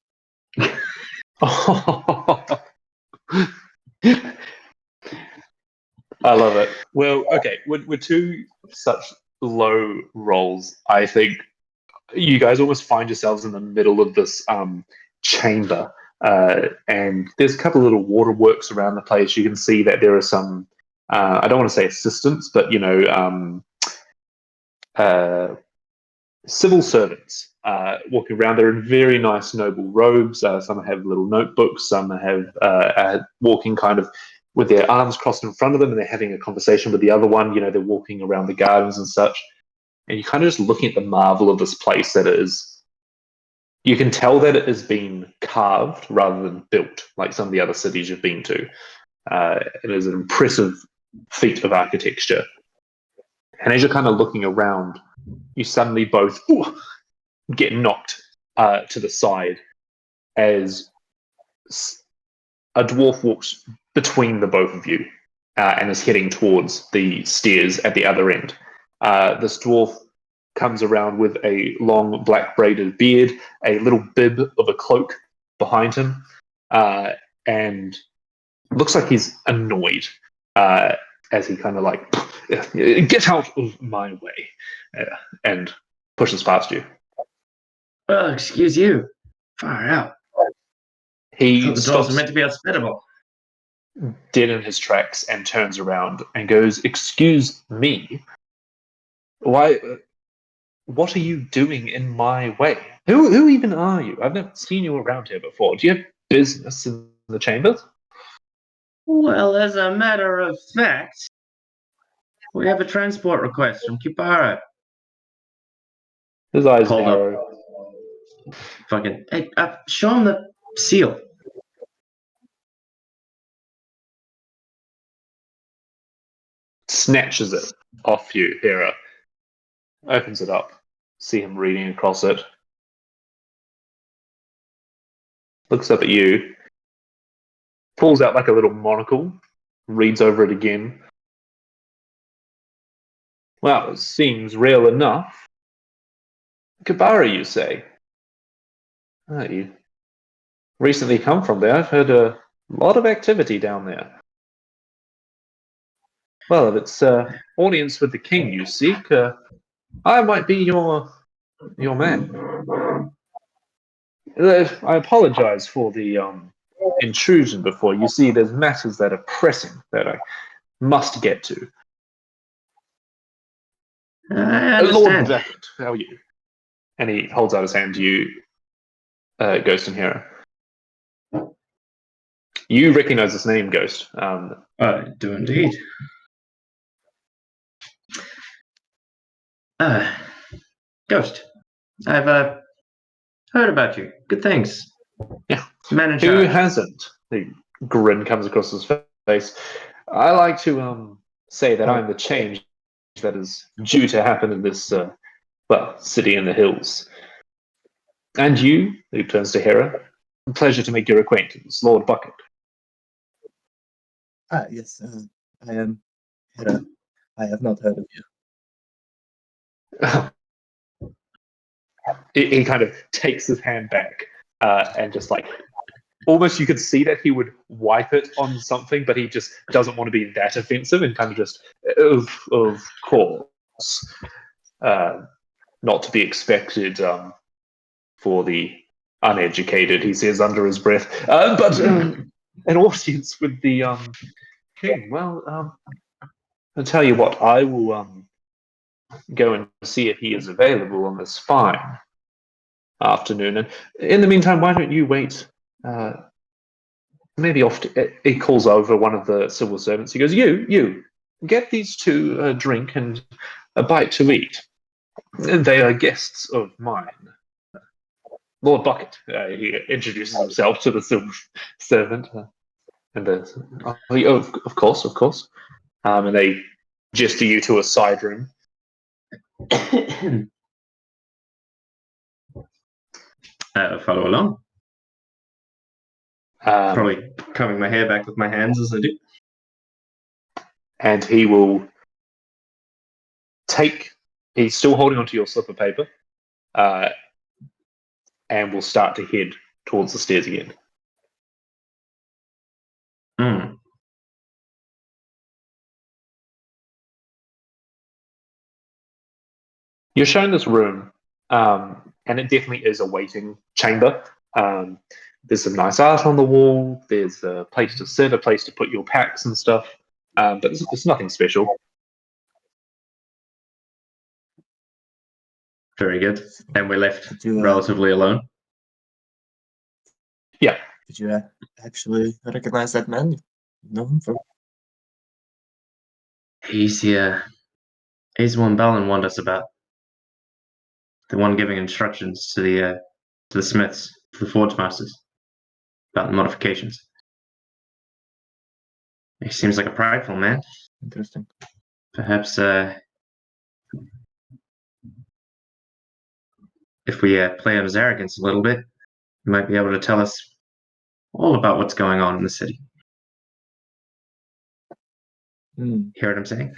I love it. Well, okay, with two such low rolls, I think you guys almost find yourselves in the middle of this chamber, and there's a couple of little waterworks around the place. You can see that there are some, I don't want to say assistants, but civil servants walking around. They're in very nice, noble robes. Some have little notebooks. Some have walking kind of with their arms crossed in front of them, and they're having a conversation with the other one. They're walking around the gardens and such. And you're kind of just looking at the marvel of this place that it is. You can tell that it has been carved rather than built, like some of the other cities you've been to. It is an impressive feat of architecture. And as you're kind of looking around, you suddenly both get knocked to the side as a dwarf walks between the both of you and is heading towards the stairs at the other end. This dwarf comes around with a long black braided beard, a little bib of a cloak behind him, and looks like he's annoyed as he kind of like, get out of my way, and pushes past you. Well, excuse you. Far out. He The doors stops are meant to be hospitable. dead in his tracks and turns around and goes, "Excuse me? Why? What are you doing in my way? Who even are you? I've never seen you around here before. Do you have business in the chambers?" Well, as a matter of fact, we have a transport request from Kipara. His eyes Hold narrow. up. Fucking, hey, show him the seal. Snatches it off you, Hera. Opens it up. See him reading across it. Looks up at you. Pulls out like a little monocle. Reads over it again. Well, it seems real enough. Kabara, you say? Ah, you recently come from there. I've heard a lot of activity down there. Well, if it's audience with the king you seek, I might be your man. I apologize for the intrusion before. You see, there's matters that are pressing that I must get to. I Lord understand. Beckett, how are you? And he holds out his hand to you, Ghost and Hero. You recognize this name, Ghost. I do indeed. Ghost, I've heard about you. Good things. Yeah. Man in Who charge. hasn't? The grin comes across his face. I like to say that I'm the change that is due to happen in this, city in the hills. And you, who turns to Hera, pleasure to make your acquaintance, Lord Bucket. Yes, I am Hera. I have not heard of you. He kind of takes his hand back and just like almost you could see that he would wipe it on something, but he just doesn't want to be that offensive and kind of just of course, not to be expected for the uneducated. He says under his breath, but an audience with the king. Well, I'll tell you what. I will go and see if he is available on this fine afternoon. And in the meantime, why don't you wait? Maybe off. He calls over one of the civil servants. He goes, "You, get these two a drink and a bite to eat. They are guests of mine." Lord Bucket. He introduces himself to the civil servant, and of course, of course. And they gesture you to a side room. Follow along. Probably combing my hair back with my hands as I do. And he will take. He's still holding onto your slip of paper, and will start to head towards the stairs again. You're shown this room, and it definitely is a waiting chamber. There's some nice art on the wall. There's a place to sit, a place to put your packs and stuff. But it's nothing special. Very good. And we're left Did you, relatively alone. Yeah. Did you actually recognize that man? You know him from? He's the one Balin warned us about. The one giving instructions to the smiths, to the forge masters, about the modifications. He seems like a prideful man. Interesting. Perhaps if we play on his arrogance a little bit, he might be able to tell us all about what's going on in the city. Hear what I'm saying?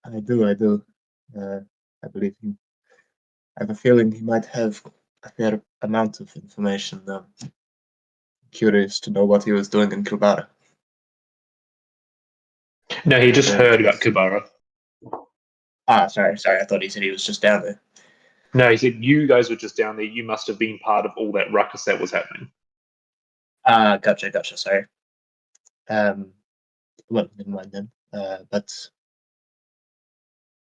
I do. I believe him. I have a feeling he might have a fair amount of information. Curious to know what he was doing in Khorvaire. No, he just heard about Kubara. Sorry. I thought he said he was just down there. No, he said you guys were just down there. You must have been part of all that ruckus that was happening. Gotcha. Sorry. Well, never mind then. But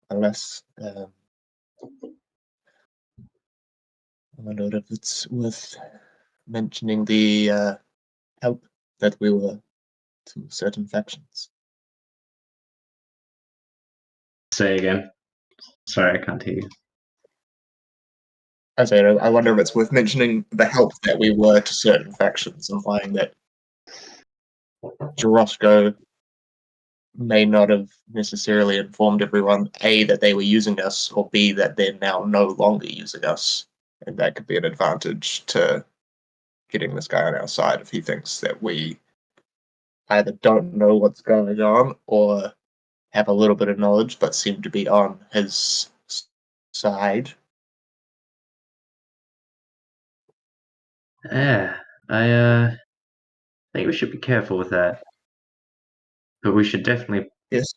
unless I wonder if it's worth mentioning the help that we were to certain factions. Say again. Sorry, I can't hear you. I wonder if it's worth mentioning the help that we were to certain factions, implying that Jarosco may not have necessarily informed everyone, A, that they were using us, or B, that they're now no longer using us. And that could be an advantage to getting this guy on our side if he thinks that we either don't know what's going on or have a little bit of knowledge, but seem to be on his side. Yeah, I think we should be careful with that. But we should definitely Yes.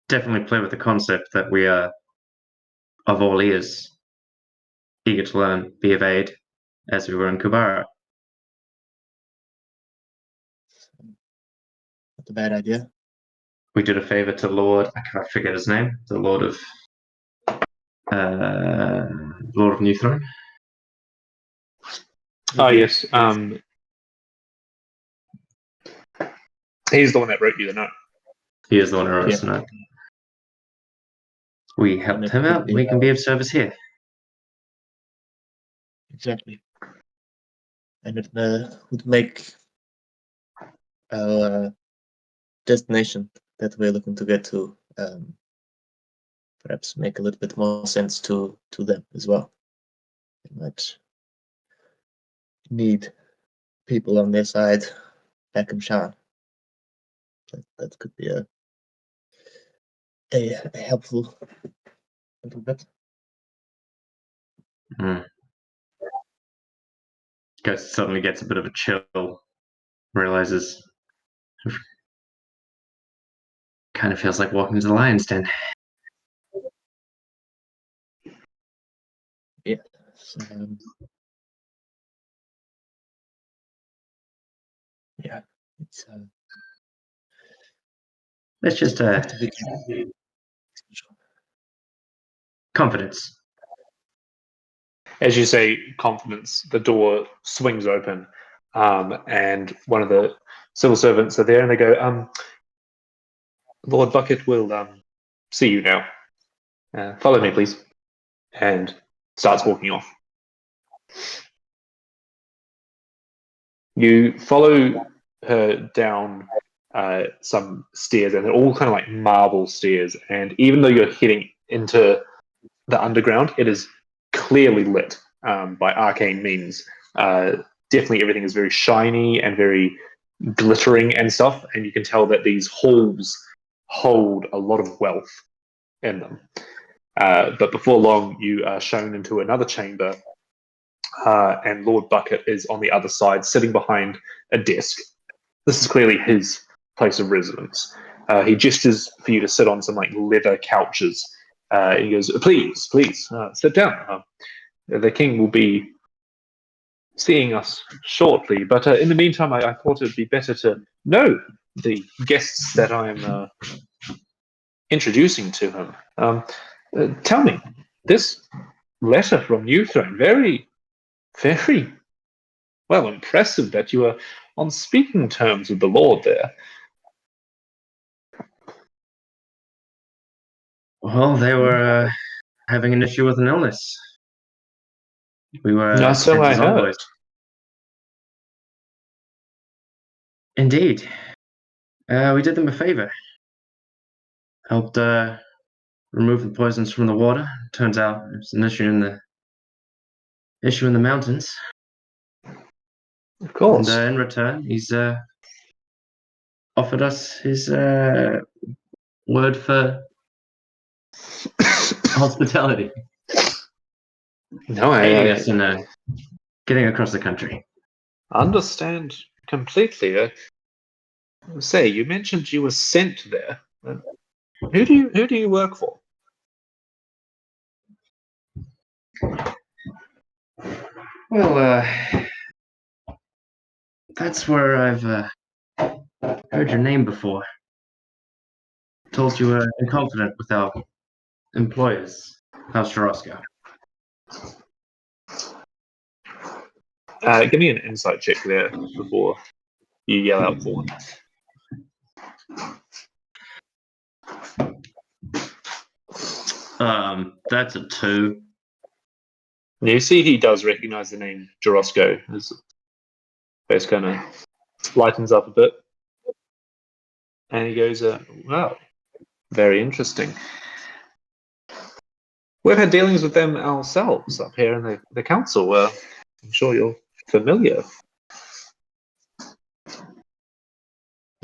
play with the concept that we are of all ears, eager to learn, be of aid, as we were in Khorvaire. Not a bad idea. We did a favor to Lord, I can't forget his name, the Lord of New Throne. Oh, yes. He's the one that wrote you the note. He is the one who wrote Yeah. us the note. We helped it him could out. be, We can be of service here. Exactly. And it would make our destination that we're looking to get to perhaps make a little bit more sense to them as well. They might need people on their side back in Shan. That could be a helpful little bit. Ghost suddenly gets a bit of a chill, realizes kind of feels like walking to the lion's den. Yeah. Yeah. It's Let's just have to be confidence. As you say, confidence, the door swings open, and one of the civil servants are there, and they go, Lord Bucket will see you now. Follow me, please. And starts walking off. You follow her down some stairs, and they're all kind of like marble stairs. And even though you're heading into the underground, it is clearly lit by arcane means. Definitely everything is very shiny and very glittering and stuff, and you can tell that these halls hold a lot of wealth in them. But before long, you are shown into another chamber, and Lord Bucket is on the other side, sitting behind a desk. This is clearly his place of residence. He gestures for you to sit on some like leather couches. He goes, please, sit down. The king will be seeing us shortly, but in the meantime, I thought it would be better to know the guests that I'm introducing to him. Tell me, this letter from New Throne, very, very well impressive that you are on speaking terms with the Lord there. Well, they were having an issue with an illness. We were No, so sent I as heard. envoys. Indeed. We did them a favor. Helped remove the poisons from the water. Turns out it's an issue in the mountains. Of course. And in return, he's offered us his word for hospitality. No, Aiding I us in getting across the country. understand completely. Say, you mentioned you were sent there. Who do you work for? Well, that's where I've heard your name before. Told you were confident with our employers. How's Jarosco? Give me an insight check there before you yell out for one. That's a 2. You see, he does recognize the name Jarosco. His face kind of lightens up a bit, and he goes, "Wow, very interesting. We've had dealings with them ourselves up here in the council. I'm sure you're familiar."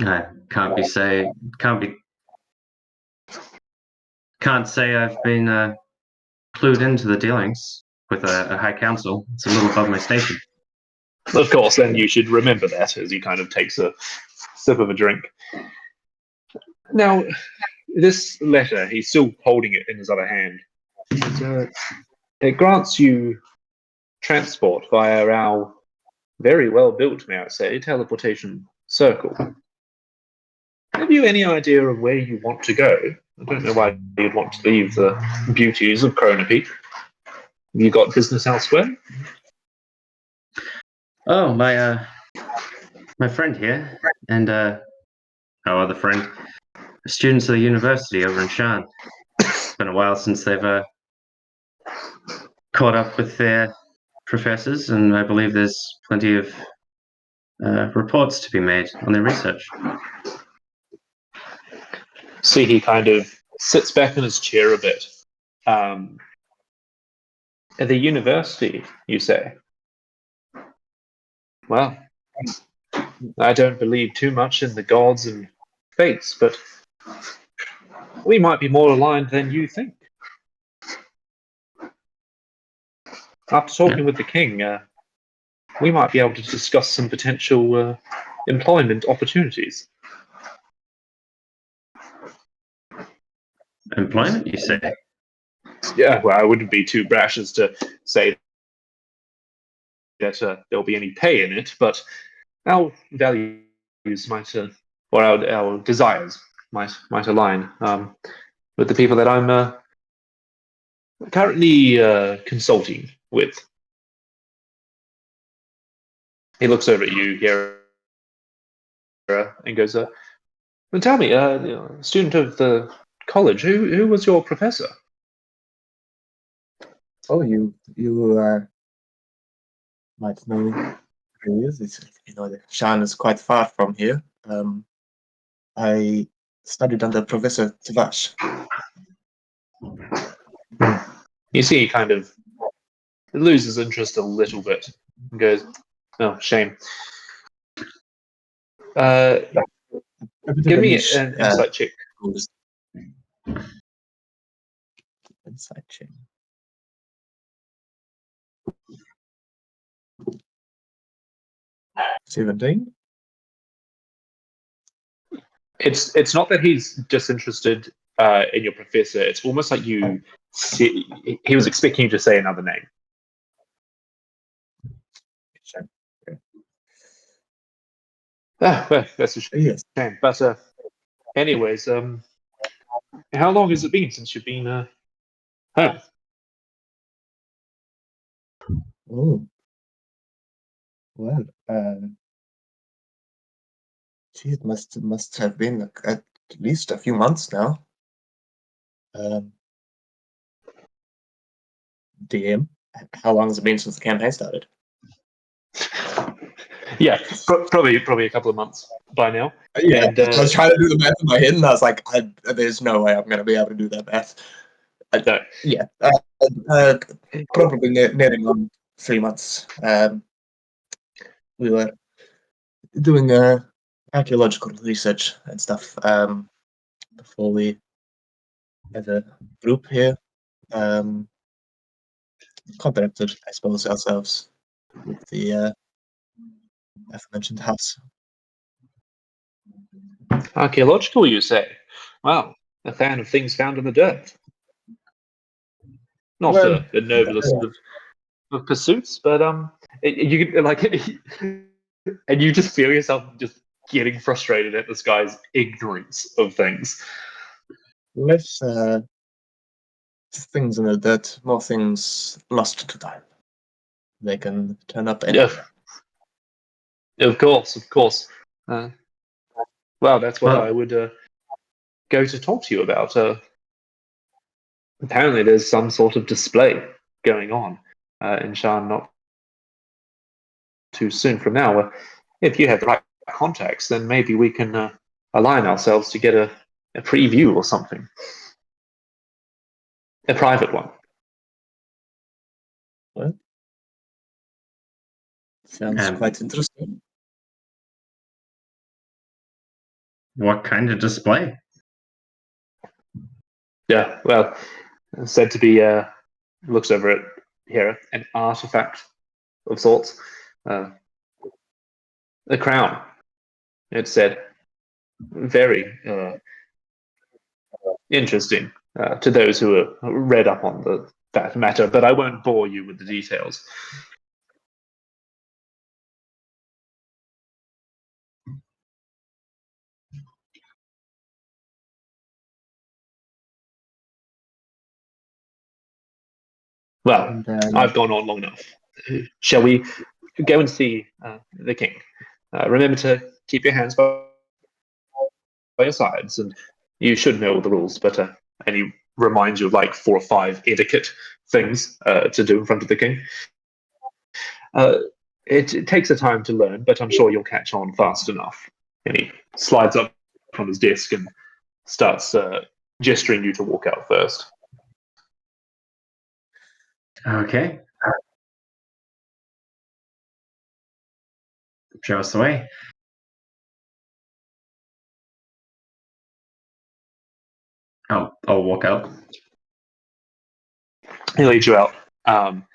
I can't say I've been clued into the dealings with a high council. It's a little above my station. Of course, then you should remember that as he kind of takes a sip of a drink. Now, this letter, he's still holding it in his other hand. It grants you transport via our very well built, may I say, teleportation circle. Have you any idea of where you want to go? I don't know why you'd want to leave the beauties of Kronopeak. Have you got business elsewhere? Oh, my friend here and our other friend, students of the university over in Shan. It's been a while since they've caught up with their professors, and I believe there's plenty of reports to be made on their research. See, he kind of sits back in his chair a bit. At the university, you say? Well, I don't believe too much in the gods and fates, but we might be more aligned than you think. After talking with the king, we might be able to discuss some potential employment opportunities. Employment, you say? Yeah, well, I wouldn't be too brash as to say that there'll be any pay in it, but our values might, or our desires might align with the people that I'm currently consulting with. He looks over at you here and goes, "Well, tell me, student of the college, who was your professor?" Oh, you might know who he is. Shan is quite far from here. I studied under Professor Tavash. You see, he kind of loses interest a little bit and goes, "Oh, shame. Give me an insight check." Insight check. 17. It's not that he's disinterested in your professor. It's almost like he was expecting you to say another name. Okay. Well, that's a shame. Yes. But anyways, how long has it been since you've been home? Oh, well, gee, it must have been at least a few months now. DM, how long has it been since the campaign started? Yeah, probably a couple of months by now. Yeah, And, I was trying to do the math in my head, and I was like, "There's no way I'm going to be able to do that math." no. Yeah, probably nearing on 3 months. We were doing archaeological research and stuff before we, as a group here, contracted, I suppose, ourselves with the aforementioned house. Archaeological, you say? Wow, a fan of things found in the dirt. Not Well, the noblest of pursuits, but you could like, and you just feel yourself just getting frustrated at this guy's ignorance of things. less things in the dirt, more things lost to time. They can turn up anywhere. Of course, of course. Well, that's what I would go to talk to you about. Apparently, there's some sort of display going on in Shan not too soon from now. If you have the right contacts, then maybe we can align ourselves to get a preview or something. A private one. Well, sounds quite interesting. What kind of display? Yeah, well, said to be, looks over it here, an artifact of sorts. A crown, it said. Very interesting to those who are read up on that matter, but I won't bore you with the details. Well, And I've gone on long enough. Shall we go and see the king? Remember to keep your hands by your sides, and you should know all the rules, but and he reminds you of like 4 or 5 etiquette things to do in front of the king. It takes a time to learn, but I'm sure you'll catch on fast enough. And he slides up from his desk and starts gesturing you to walk out first. Okay. Show us the way. I'll walk out. He leads you out. And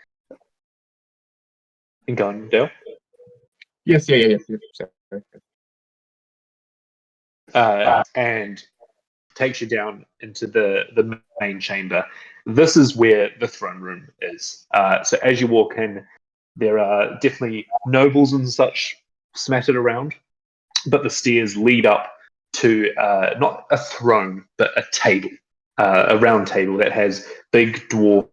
go on, Dale. yes. Sorry. And takes you down into the main chamber. This is where the throne room is. So as you walk in, there are definitely nobles and such smattered around, but the stairs lead up to not a throne, but a table, a round table that has big dwarven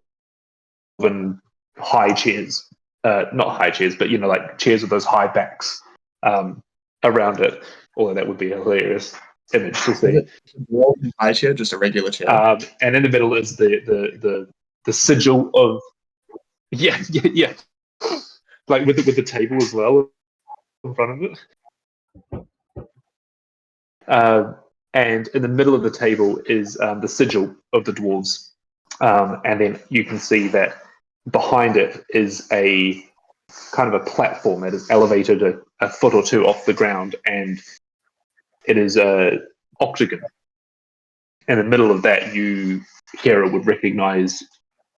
high chairs. Not high chairs, but like chairs with those high backs around it. Although that would be a hilarious image to see. High chair, just a regular chair. And in the middle is the sigil of yeah, like with the table as well in front of it. And in the middle of the table is the sigil of the dwarves, and then you can see that behind it is a kind of a platform that is elevated a foot or two off the ground, and it is a octagon. In the middle of that, Hera would recognize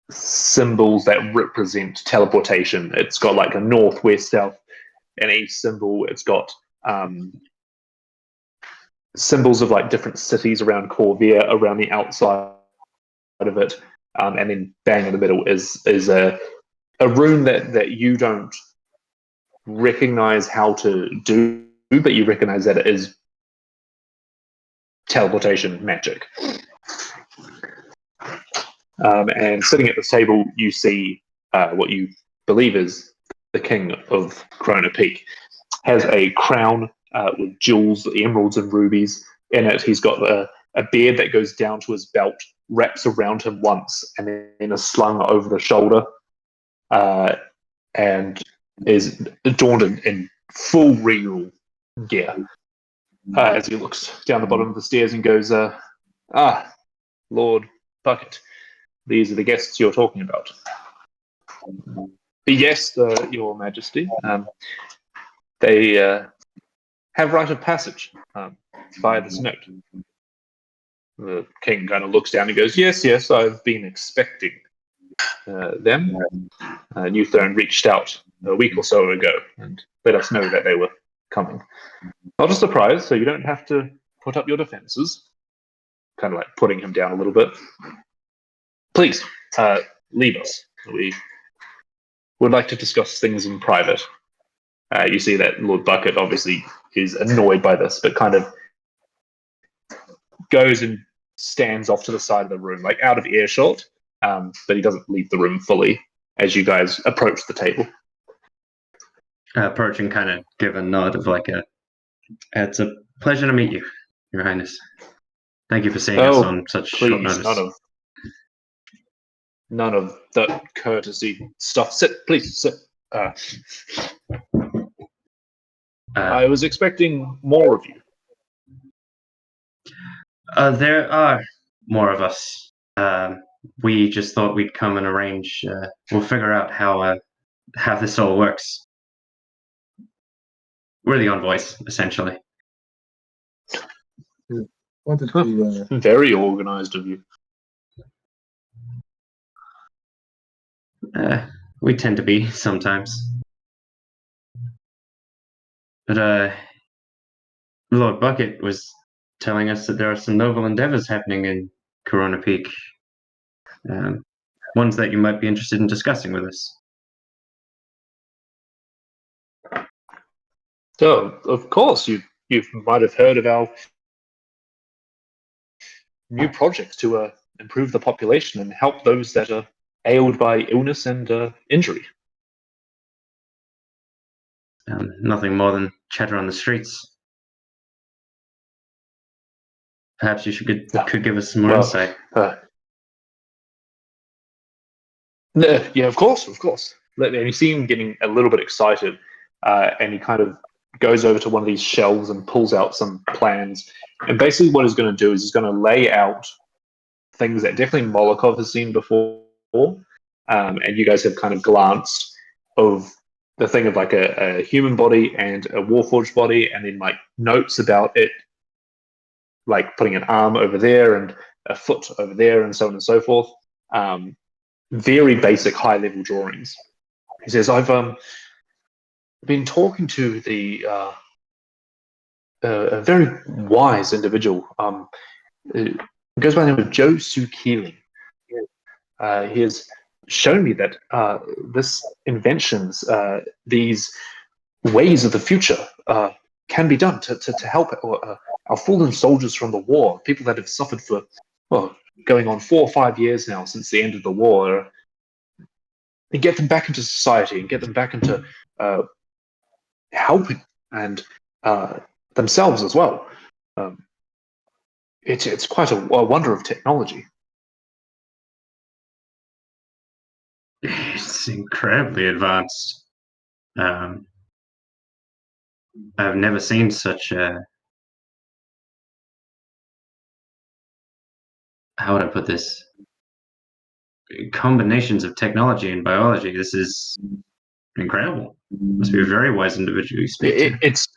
symbols that represent teleportation. It's got like a north, west, south, and east symbol. It's got symbols of like different cities around Khorvaire, around the outside of it, and then bang in the middle is a rune that you don't recognize how to do, but you recognize that it is teleportation magic. And sitting at this table, you see what you believe is the king of Corona Peak. Has a crown with jewels, emeralds, and rubies in it. He's got a beard that goes down to his belt, wraps around him once, and then is slung over the shoulder, and is adorned in full regal gear. As he looks down the bottom of the stairs and goes, Lord Bucket, these are the guests you're talking about. Yes, Your Majesty. They have right of passage via this note. The king kind of looks down and goes, yes, I've been expecting them. New Throne reached out a week or so ago and let us know that they were coming. Not a surprise, so you don't have to put up your defenses. Kind of like putting him down a little bit. Please, leave us. We would like to discuss things in private. You see that Lord Bucket obviously is annoyed by this, but kind of goes and stands off to the side of the room, like out of earshot, but he doesn't leave the room fully as you guys approach the table. Approach and kind of give a nod of like it's a pleasure to meet you, Your Highness. Thank you for seeing us on such short notice. None of that courtesy stuff. Sit, please, sit. I was expecting more of you. There are more of us. We just thought we'd come and arrange. We'll figure out how this all works. We're the envoys, essentially. What did you, Very organized of you. We tend to be sometimes. But Lord Bucket was telling us that there are some noble endeavors happening in Corona Peak. Ones that you might be interested in discussing with us. So, of course, you might have heard of our new projects to improve the population and help those that are ailed by illness and injury. Nothing more than chatter on the streets. Perhaps you could give us some more insight. Yeah, of course. And you see him getting a little bit excited, and he kind of goes over to one of these shelves and pulls out some plans. And basically, what he's going to do is he's going to lay out things that definitely Molokov has seen before, and you guys have kind of glanced of the thing of like a human body and a Warforged body, and then like notes about it, like putting an arm over there and a foot over there, and so on and so forth. Very basic, high-level drawings. He says, "I've been talking to a very wise individual. It goes by the name of Joe Su Keeling. He has shown me that this inventions, these ways of the future, can be done to help our fallen soldiers from the war, people that have suffered for, well, going on 4 or 5 years now since the end of the war, and get them back into society and get them back into helping and themselves as well. It's quite a wonder of technology." It's incredibly advanced. I've never seen such a... How would I put this? Combinations of technology and biology. This is incredible. Must be a very wise individual you speak to. It's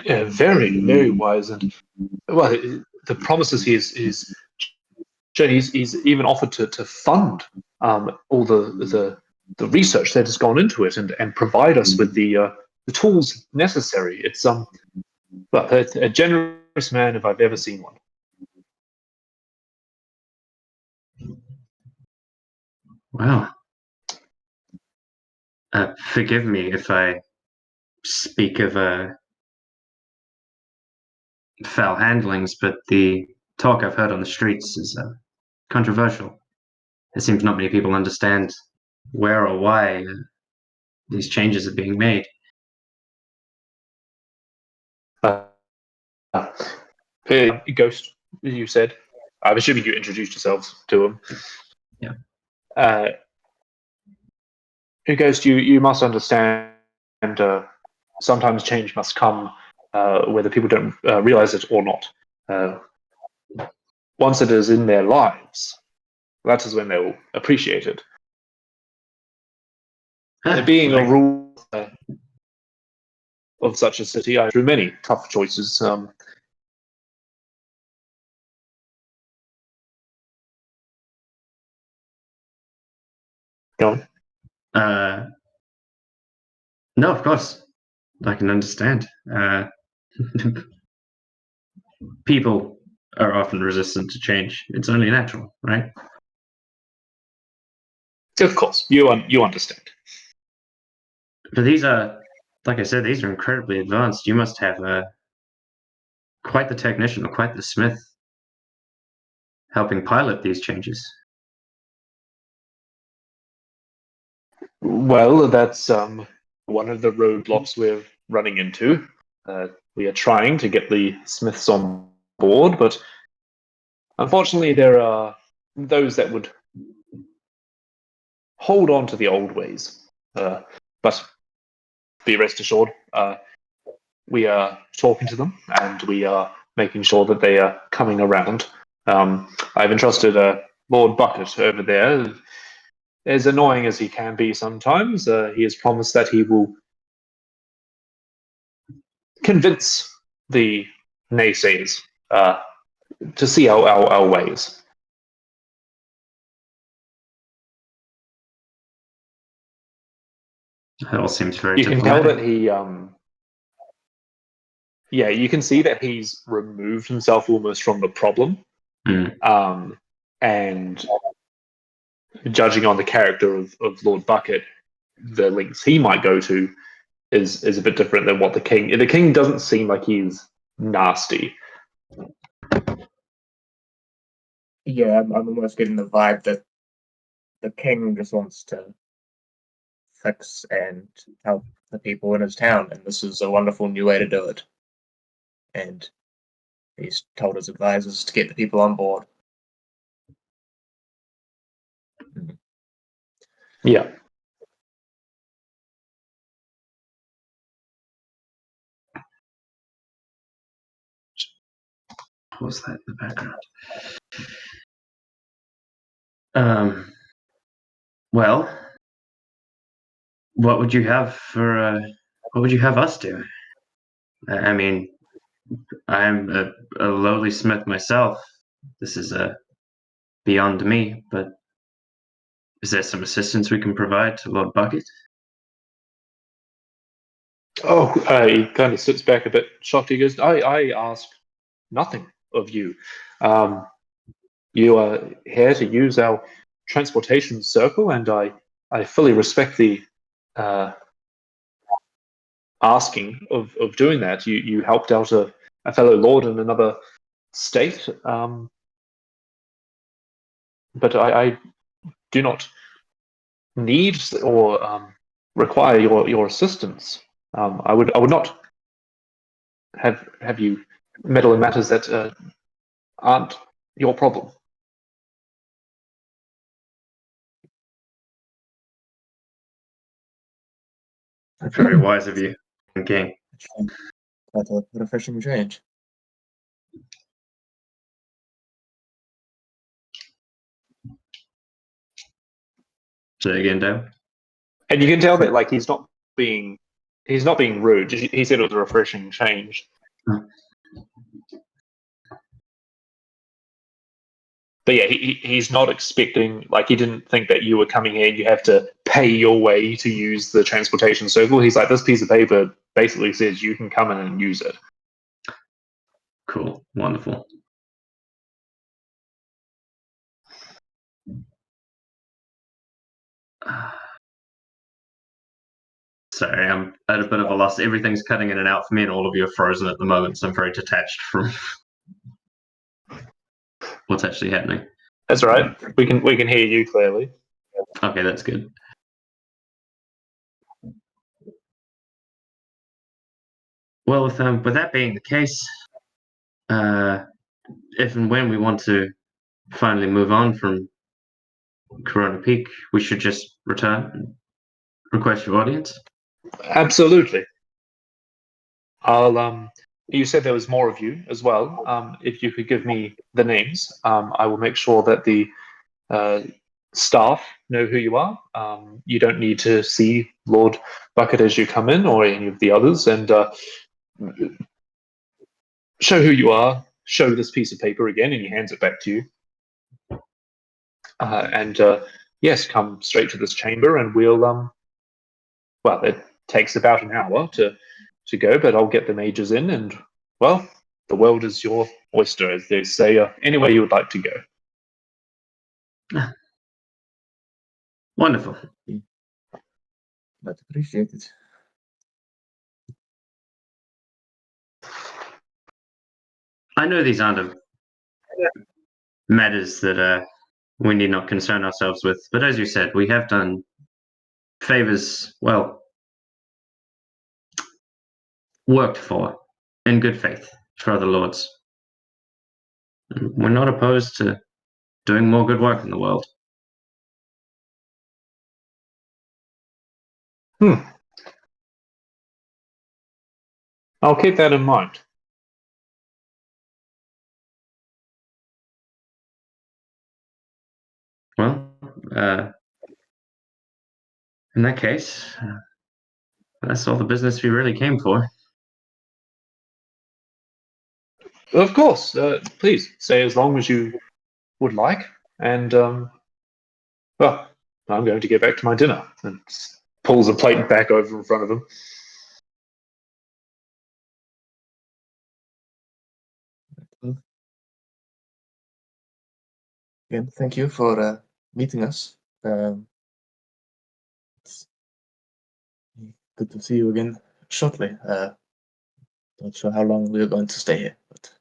very, very wise, and well, the promises he's even offered to fund all the research that has gone into it and provide us with the tools necessary. It's well, a generous man if I've ever seen one. Wow. Forgive me if I speak of foul handlings, but the talk I've heard on the streets is controversial. It seems not many people understand where or why these changes are being made. Ghost, you said. I'm assuming you introduced yourselves to him. Yeah. Ghost, you must understand. Sometimes change must come, whether people don't realize it or not. Once it is in their lives, that is when they will appreciate it. Being a rule of such a city, I through many tough choices. Go on. No, of course. I can understand. People are often resistant to change. It's only natural, right? Of course, you understand. But these are, like I said, these are incredibly advanced. You must have quite the technician or quite the smith helping pilot these changes. Well, that's one of the roadblocks we're running into. We are trying to get the Smiths on board, but unfortunately, there are those that would hold on to the old ways. But be rest assured, we are talking to them, and we are making sure that they are coming around. I've entrusted Lord Bucket over there. As annoying as he can be sometimes, he has promised that he will convince the naysayers to see our ways. That all seems very You can tell diplomatic. that he, you can see that he's removed himself almost from the problem. And judging on the character of Lord Bucket, the lengths he might go to is a bit different than what the king. The king doesn't seem like he's nasty. Yeah, I'm almost getting the vibe that the king just wants to fix and help the people in his town, and this is a wonderful new way to do it. And he's told his advisors to get the people on board. Yeah. What was that in the background? Well, what would you have for? What would you have us do? I mean, I'm a lowly smith myself. This is beyond me, but is there some assistance we can provide to Lord Bucket? Oh, he kind of sits back a bit shocked. He goes, I ask nothing of you. You are here to use our transportation circle, and I fully respect the asking of doing that. You helped out a fellow lord in another state, but I do not need or require your assistance. I would not have you meddle in matters that aren't your problem. Very wise of you, King. Quite a refreshing change. Say again, Dale. And you can tell that like he's not being rude. He said it was a refreshing change. But yeah, he's not expecting, like, he didn't think that you were coming here and you have to pay your way to use the transportation circle. He's like, this piece of paper basically says you can come in and use it. Cool. Wonderful. Sorry, I'm at a bit of a loss. Everything's cutting in and out for me, and all of you are frozen at the moment, so I'm very detached from what's actually happening. That's right. We can hear you clearly. Okay, that's good. Well, with that being the case, if and when we want to finally move on from Corona Peak, we should just return and request your audience. Absolutely. I'll you said there was more of you as well. If you could give me the names, I will make sure that the staff know who you are. You don't need to see Lord Bucket as you come in or any of the others, and show who you are. Show this piece of paper again, and he hands it back to you. And yes, come straight to this chamber, and we'll well, it takes about an hour to go, but I'll get the mages in, and well, the world is your oyster, as they say. Anywhere you would like to go. Wonderful. Much appreciated. I know these aren't matters that we need not concern ourselves with, but as you said, we have done favors, well, worked for in good faith for other lords. We're not opposed to doing more good work in the world. I'll keep that in mind. Well, in that case, that's all the business we really came for. Of course, please stay as long as you would like. And, well, I'm going to get back to my dinner. And pulls a plate back over in front of him. Again, thank you for meeting us. It's good to see you again shortly. Not sure how long we're going to stay here, but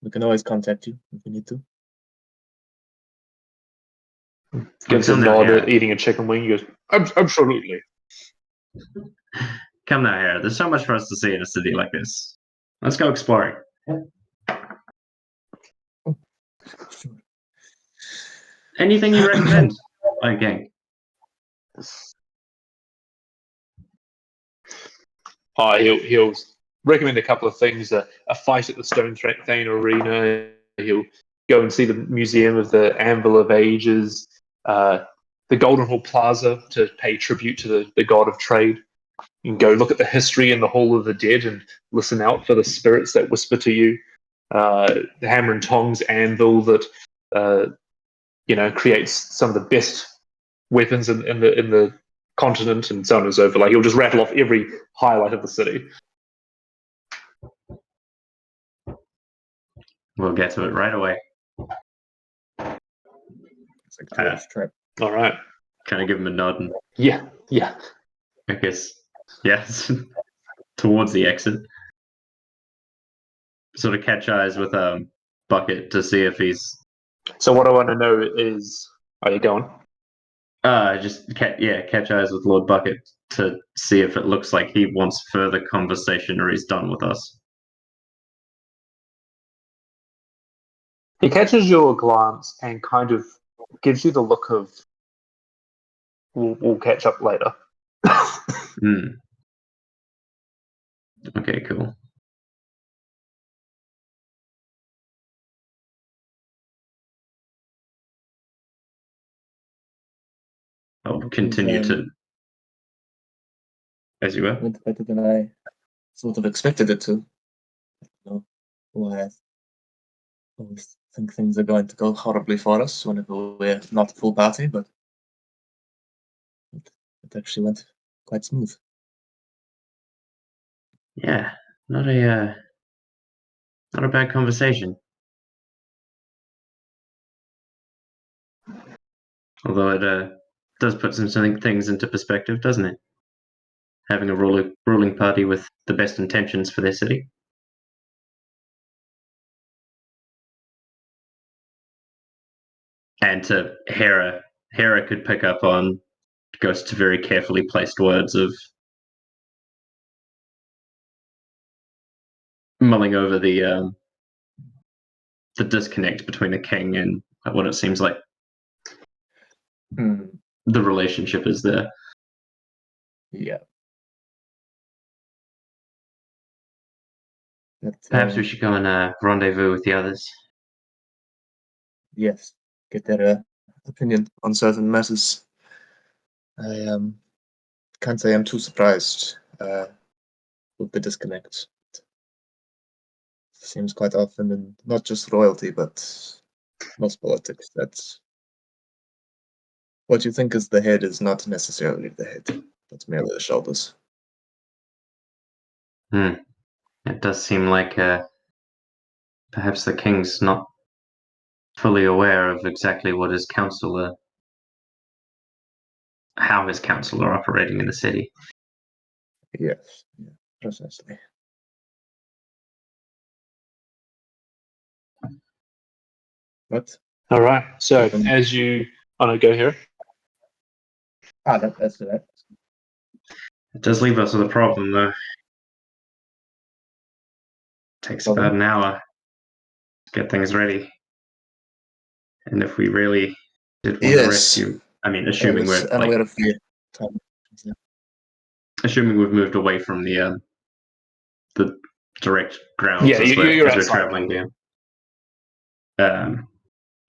we can always contact you if we need to. Gives a Come now, nod Hera. at eating a chicken wing. He goes, absolutely. Come now, Hera. There's so much for us to see in a city like this. Let's go exploring. Sure. Anything you recommend? Okay. He'll recommend a couple of things: a fight at the Stone Thane Arena. He'll go and see the Museum of the Anvil of Ages, the Golden Hall Plaza to pay tribute to the god of trade. You can go look at the history in the Hall of the Dead and listen out for the spirits that whisper to you. The Hammer and Tongs anvil that creates some of the best weapons in the continent, and so on and so forth. Like he'll just rattle off every highlight of the city. We'll get to it right away. It's like tourist trap. All right. Kind of give him a nod and Yeah. I guess, yes, towards the exit. Sort of catch eyes with Bucket to see if he's So what I want to know is, are you going? catch eyes with Lord Bucket to see if it looks like he wants further conversation or he's done with us. He catches your glance and kind of gives you the look of, we'll catch up later. Okay, cool. I'll continue to, as you were. Went better than I sort of expected it to. Why I always think things are going to go horribly for us whenever we're not a full party, but it actually went quite smooth. Yeah, not a bad conversation. Although it does put some things into perspective, doesn't it? Having a ruling party with the best intentions for their city. And to Hera could pick up on Ghost's very carefully placed words of mulling over the disconnect between the king and what it seems like the relationship is there. Yeah. Perhaps we should go and rendezvous with the others. Yes, get their opinion on certain matters. I can't say I'm too surprised with the disconnect. It seems quite often in not just royalty, but most politics. That's what you think is the head is not necessarily the head. That's merely the shoulders. It does seem like perhaps the king's not fully aware of exactly what his council how his council are operating in the city. Yes, yeah, precisely. But All right. So as you, go here. that's that. It does leave us with a problem, though. Takes about an hour to get things ready. And if we really did want to rescue, I mean, assuming we're unaware of the time. Assuming we've moved away from the direct grounds Yeah, as you're we're outside. traveling down.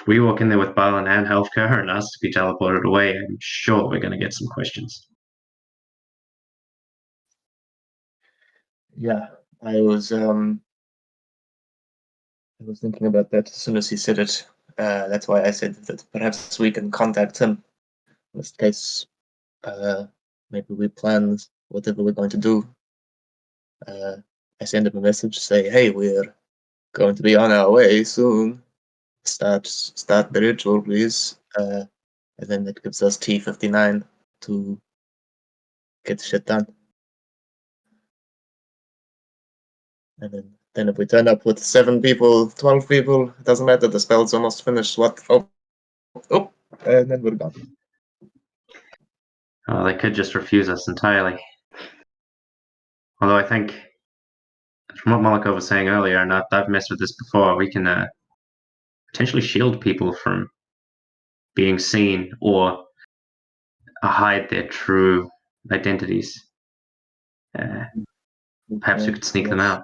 We walk in there with Balin and Healthcare and ask to be teleported away, I'm sure we're going to get some questions. Yeah, I was thinking about that as soon as he said it. That's why I said that perhaps we can contact him. In this case, maybe we plan whatever we're going to do. I send him a message, say, "Hey, we're going to be on our way soon. Start the ritual, please." And then it gives us T59 to get shit done. And then if we turn up with 7 people, 12 people, it doesn't matter. The spell's almost finished. What? Oh, and then we're gone. Oh, they could just refuse us entirely. Although I think, from what Moloko was saying earlier, and I've messed with this before, we can potentially shield people from being seen or hide their true identities. Perhaps we could sneak them out,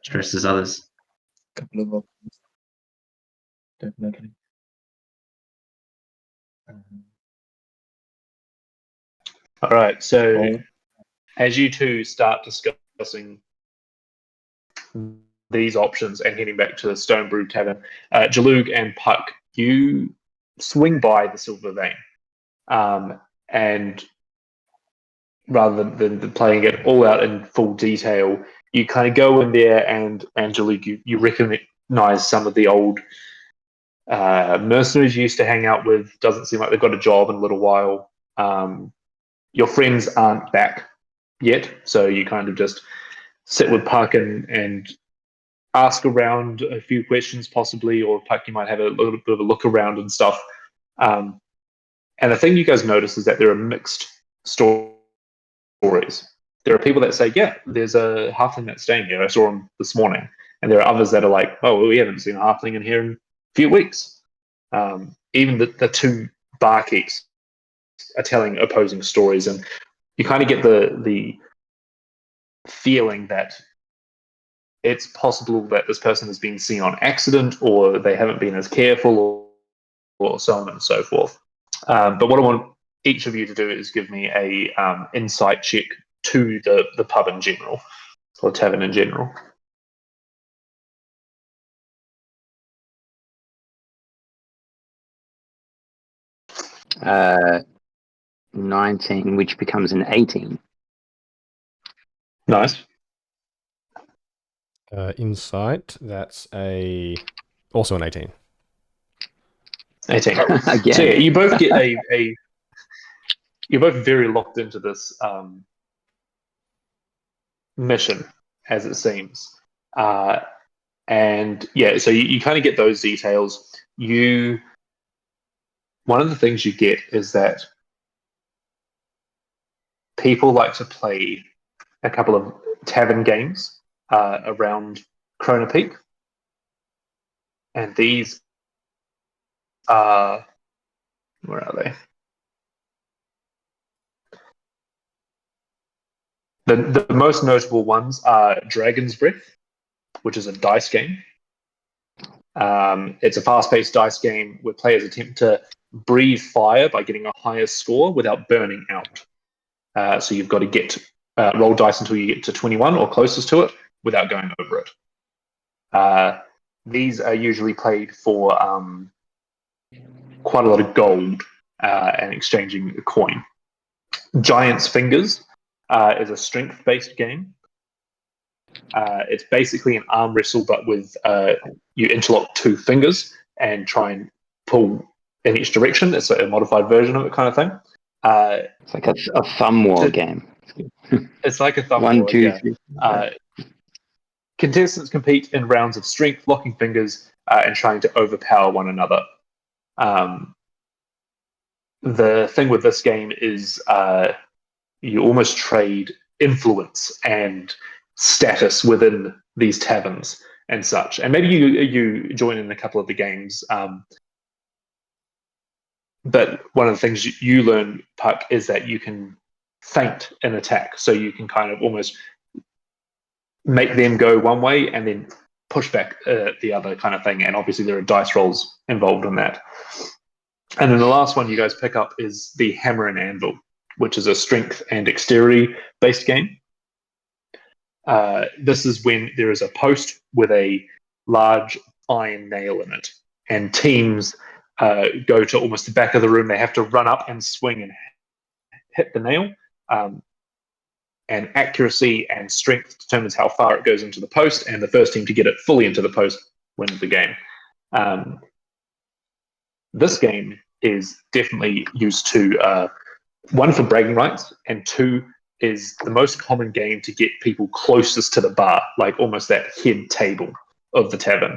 dressed as others. Couple of options, definitely. All right. So Oh, as you two start discussing these options and heading back to the Stone Brew Tavern, Jalug and Puck, you swing by the Silver Vein, and rather than playing it all out in full detail, you kind of go in there and Jalug, you recognize some of the old mercenaries you used to hang out with. Doesn't seem like they've got a job in a little while. Your friends aren't back yet, so you kind of just sit with Puck and ask around a few questions possibly, or Puck, you might have a little bit of a look around and stuff. And the thing you guys notice is that there are mixed stories. There are people that say, yeah, there's a halfling that's staying here. I saw him this morning. And there are others that are like, oh, well, we haven't seen a halfling in here in a few weeks. Even the 2 barkeeps are telling opposing stories, and you kind of get the feeling that it's possible that this person has been seen on accident, or they haven't been as careful, or so on and so forth. But what I want each of you to do is give me a insight check to the pub in general, or tavern in general. Uh, 19, which becomes an 18. Nice. Insight, that's also an 18. 18. Again. So yeah, you both get a you're both very locked into this mission, as it seems. And yeah, so you kind of get those details. One of the things you get is that people like to play a couple of tavern games around Krona Peak, and these are, where are they? The most notable ones are Dragon's Breath, which is a dice game. It's a fast-paced dice game where players attempt to breathe fire by getting a higher score without burning out. So you've got to roll dice until you get to 21 or closest to it without going over it. These are usually played for quite a lot of gold and exchanging a coin. Giant's Fingers is a strength-based game. It's basically an arm wrestle, but with you interlock 2 fingers and try and pull in each direction. It's a modified version of it, kind of thing. It's like a thumb war game. It's like a thumb 1, war, 2, yeah. 3. Contestants compete in rounds of strength, locking fingers, and trying to overpower one another. The thing with this game is you almost trade influence and status within these taverns and such. And maybe you join in a couple of the games. But one of the things you learn, Puck, is that you can feint an attack. So you can kind of almost make them go one way and then push back the other, kind of thing. And obviously there are dice rolls involved in that. And then the last one you guys pick up is the Hammer and Anvil, which is a strength and dexterity based game. This is when there is a post with a large iron nail in it, and teams go to almost the back of the room. They have to run up and swing and hit the nail. And accuracy and strength determines how far it goes into the post, and the first team to get it fully into the post wins the game. This game is definitely used to, one, for bragging rights, and two, is the most common game to get people closest to the bar, like almost that head table of the tavern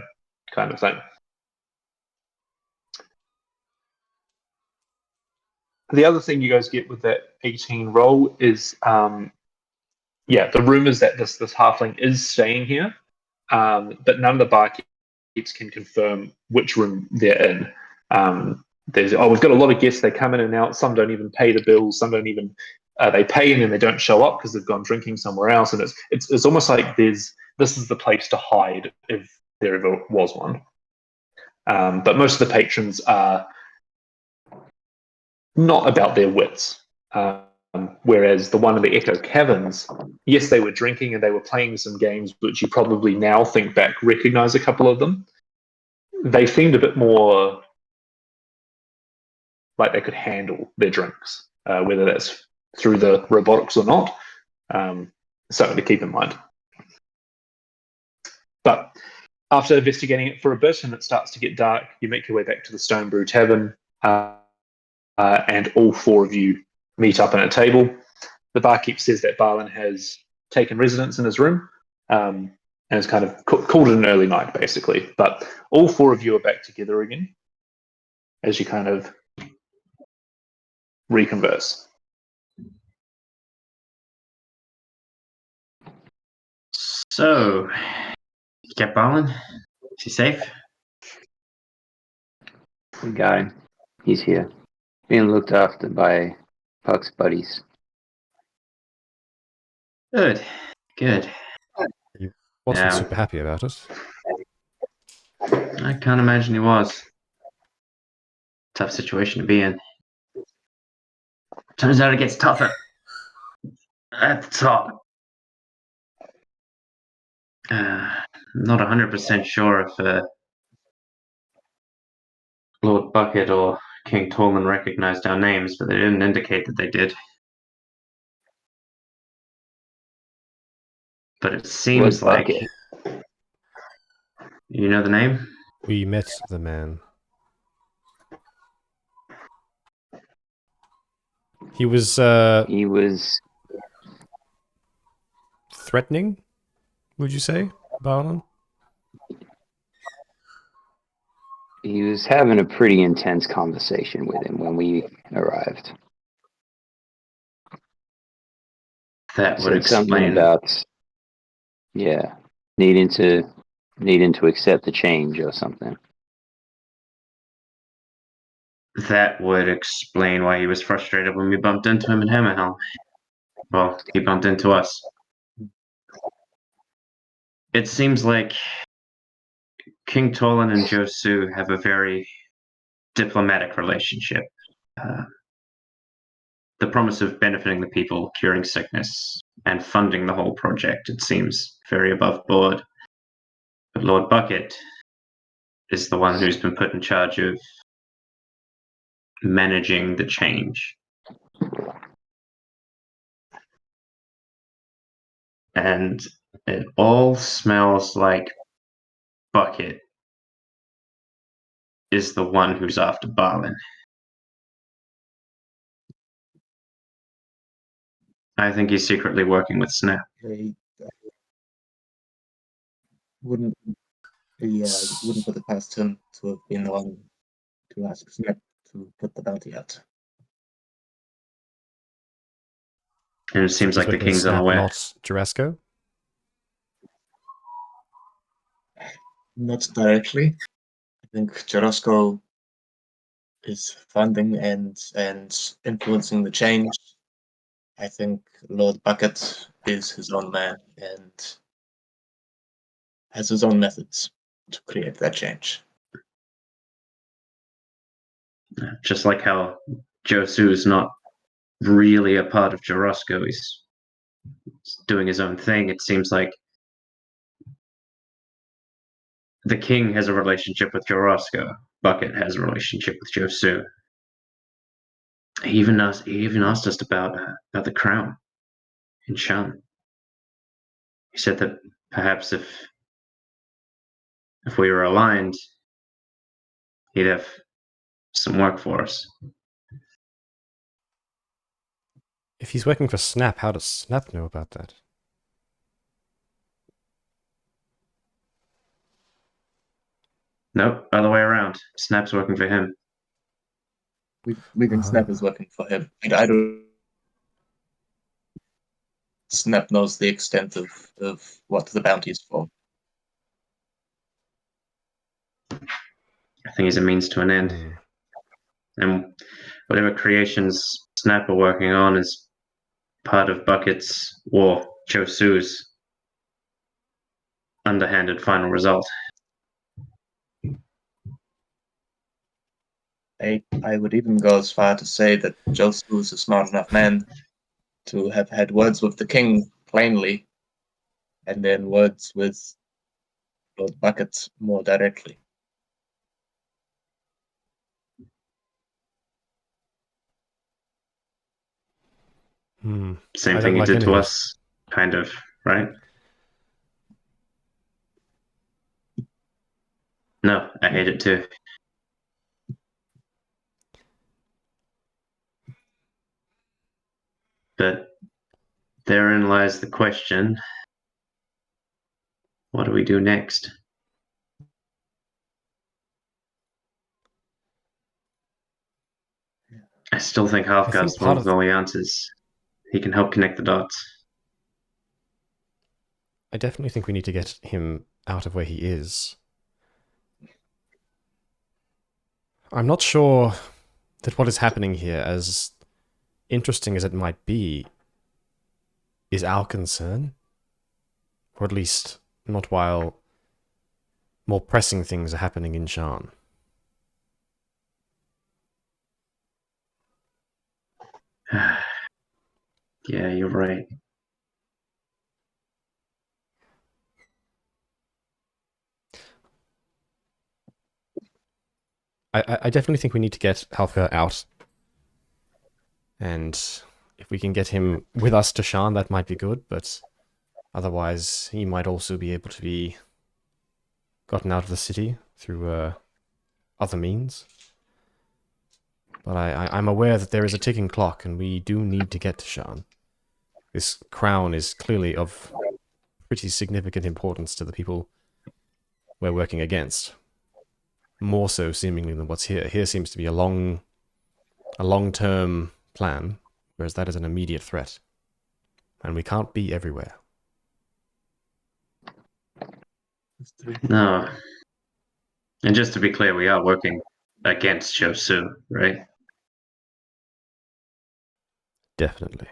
kind of thing. The other thing you guys get with that 18 roll is, the rumors that this halfling is staying here, but none of the barkeeps can confirm which room they're in. We've got a lot of guests. They come in and out. Some don't even pay the bills. Some don't even they pay and then they don't show up because they've gone drinking somewhere else. And it's almost like this is the place to hide if there ever was one. But most of the patrons are not about their wits. Whereas the one in the Echo Caverns, yes, they were drinking and they were playing some games, which you probably now think back recognize a couple of them. They seemed a bit more like they could handle their drinks, whether that's through the robotics or not. Something to keep in mind. But after investigating it for a bit and it starts to get dark, you make your way back to the Stone Brew Tavern, and all four of you meet up at a table. The barkeep says that Barlin has taken residence in his room, and has kind of called it an early night, basically. But all four of you are back together again as you kind of reconverse. So, get Barlin? Is he safe? The guy, he's here, being looked after by Puck's buddies. Good. Good. He wasn't Yeah. super happy about it. I can't imagine he was. Tough situation to be in. Turns out it gets tougher at the top. Not 100% sure if Lord Bucket or King Tolman recognized our names, but they didn't indicate that they did. But it seems Lord like... Bucket. You know the name? We met the man. He was He was threatening, would you say, Barlin? he was having a pretty intense conversation with him when we arrived. That would Said something explain... about needing to accept the change or something. That would explain why he was frustrated when we bumped into him in Hammerhelm. Well, he bumped into us. It seems like King Tolan and Josu have a very diplomatic relationship. The promise of benefiting the people, curing sickness, and funding the whole project, it seems very above board. But Lord Bucket is the one who's been put in charge of managing the change. And it all smells like Bucket is the one who's after Barlin. I think he's secretly working with Snap. They wouldn't put it past him to have been the one to ask Snap to put the bounty out. And it seems like the Working with king's Snap, unaware. not Jarasco. Not directly. I think Jarosco is funding and influencing the change. I think Lord Bucket is his own man and has his own methods to create that change. Just like how Josu is not really a part of Jarosco, he's doing his own thing. It seems like the king has a relationship with Jorosco. Bucket has a relationship with Josu. He even asked us about the crown in Shan. He said that perhaps if we were aligned, he'd have some work for us. If he's working for Snap, how does Snap know about that? Nope, other way around. Snap's working for him. We think Snap is working for him. I don't. Snap knows the extent of what the bounty is for. I think he's a means to an end. Hmm. And whatever creations Snap are working on is part of Bucket's or Chosu's underhanded final result. I would even go as far to say that Josu is a smart enough man to have had words with the king plainly, and then words with Lord Bucket more directly. Hmm. Same I thing don't he like did any to of it. us, kind of, right? No, I hate it too. But therein lies the question, what do we do next? I still think Halfgard's one part of of the only answers. He can help connect the dots. I definitely think we need to get him out of where he is. I'm not sure that what is happening here, as interesting as it might be, is our concern. Or at least not while more pressing things are happening in Shan. Yeah, you're right. I definitely think we need to get Halfgar out. And if we can get him with us to Shan, that might be good, but otherwise he might also be able to be gotten out of the city through other means. But I'm aware that there is a ticking clock, and we do need to get to Shan. This crown is clearly of pretty significant importance to the people we're working against. More so, seemingly, than what's here. Here seems to be a long-term plan, whereas that is an immediate threat. And we can't be everywhere. No. And just to be clear, we are working against Josu, right? Definitely.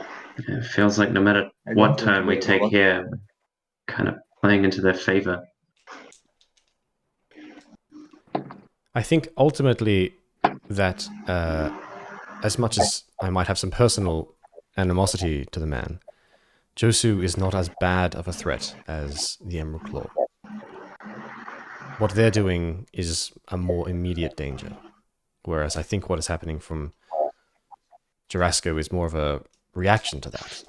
It feels like no matter I don't what think turn we we take will. here, we're kind of playing into their favor. I think ultimately that as much as I might have some personal animosity to the man, Josu is not as bad of a threat as the Emerald Claw. What they're doing is a more immediate danger, whereas I think what is happening from Jorasco is more of a reaction to that.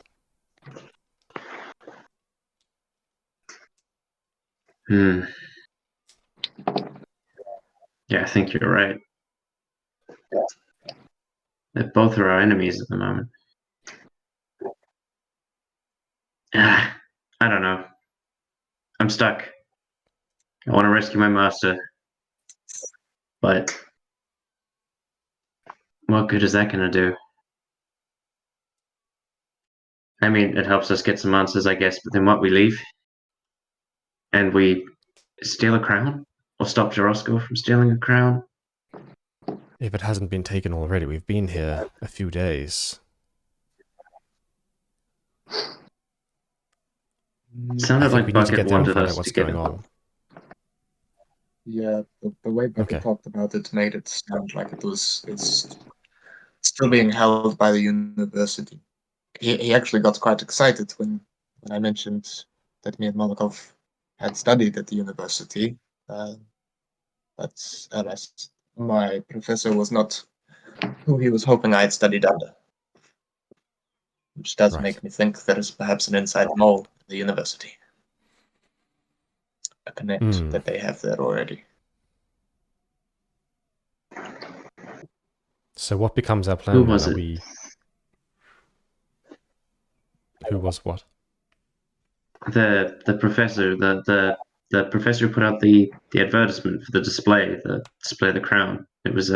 Yeah, I think you're right. They both are our enemies at the moment. I don't know. I'm stuck. I want to rescue my master. But what good is that going to do? I mean, it helps us get some answers, I guess, but then what, we leave? And we steal a crown? Or stop Jorosco from stealing a crown? If it hasn't been taken already, we've been here a few days. It I sounded think like we need to Bucket get there and wanted find out us what's to get going on. Yeah, the way Bucket Okay. talked about it made it sound like it's still being held by the university. he actually got quite excited when I mentioned that me and Molokov had studied at the university. But alas, my professor was not who he was hoping I had studied under, which does Right. make me think there is perhaps an inside mole in the university, a connect that they have there already. So what becomes our plan? Who was then? it? Who was what? The professor, the professor who put out the advertisement for the display of the crown. It was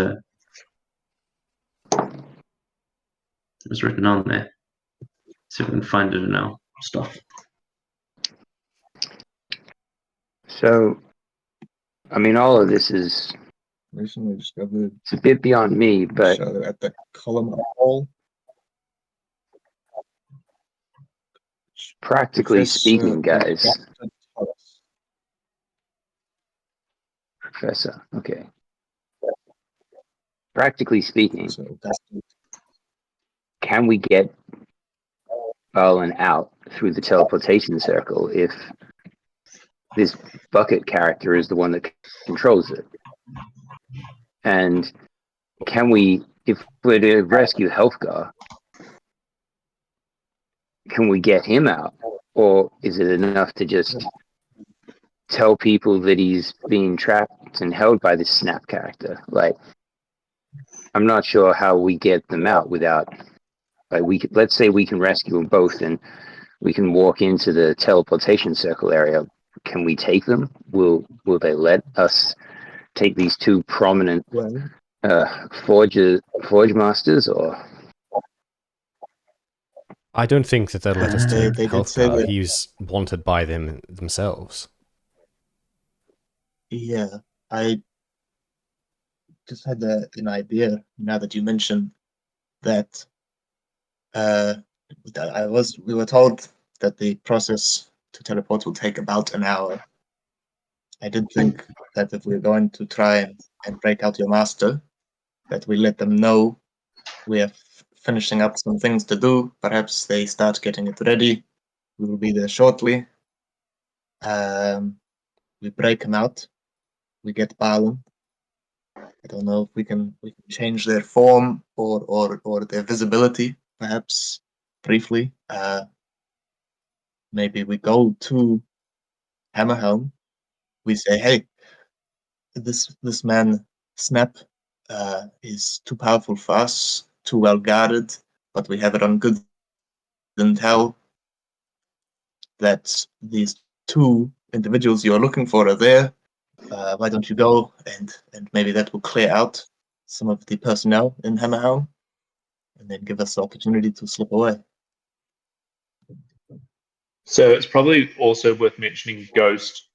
written on there. See if we can find it in our stuff. So, I mean, all of this is Recently discovered it's a bit beyond me, but so at the column hall. practically speaking, guys, Professor, okay. Practically speaking, So that's can we get Balin out through the teleportation circle if this bucket character is the one that controls it? And can we, if we're to rescue Helfgar, can we get him out? Or is it enough to just tell people that he's being trapped and held by this Snap character? Like, I'm not sure how we get them out without, like, let's say we can rescue them both and we can walk into the teleportation circle area. Can we take them? Will they let us take these two prominent forge masters? Or I don't think that they'll let us take they did say Healthgar. that. He's wanted by them themselves. Yeah, I just had an idea now that you mentioned that. We were told that the process to teleport will take about an hour. I did think that if we're going to try and break out your master, that we let them know we are finishing up some things to do. Perhaps they start getting it ready. We will be there shortly. We break them out. We get Balin. I don't know if we can change their form or their visibility, perhaps briefly. Maybe we go to Hammerhelm. We say, hey, this man Snap is too powerful for us, too well guarded, but we have it on good intel that these two individuals you are looking for are there. Why don't you go and maybe that will clear out some of the personnel in Hammerhelm and then give us the opportunity to slip away. So it's probably also worth mentioning Ghost.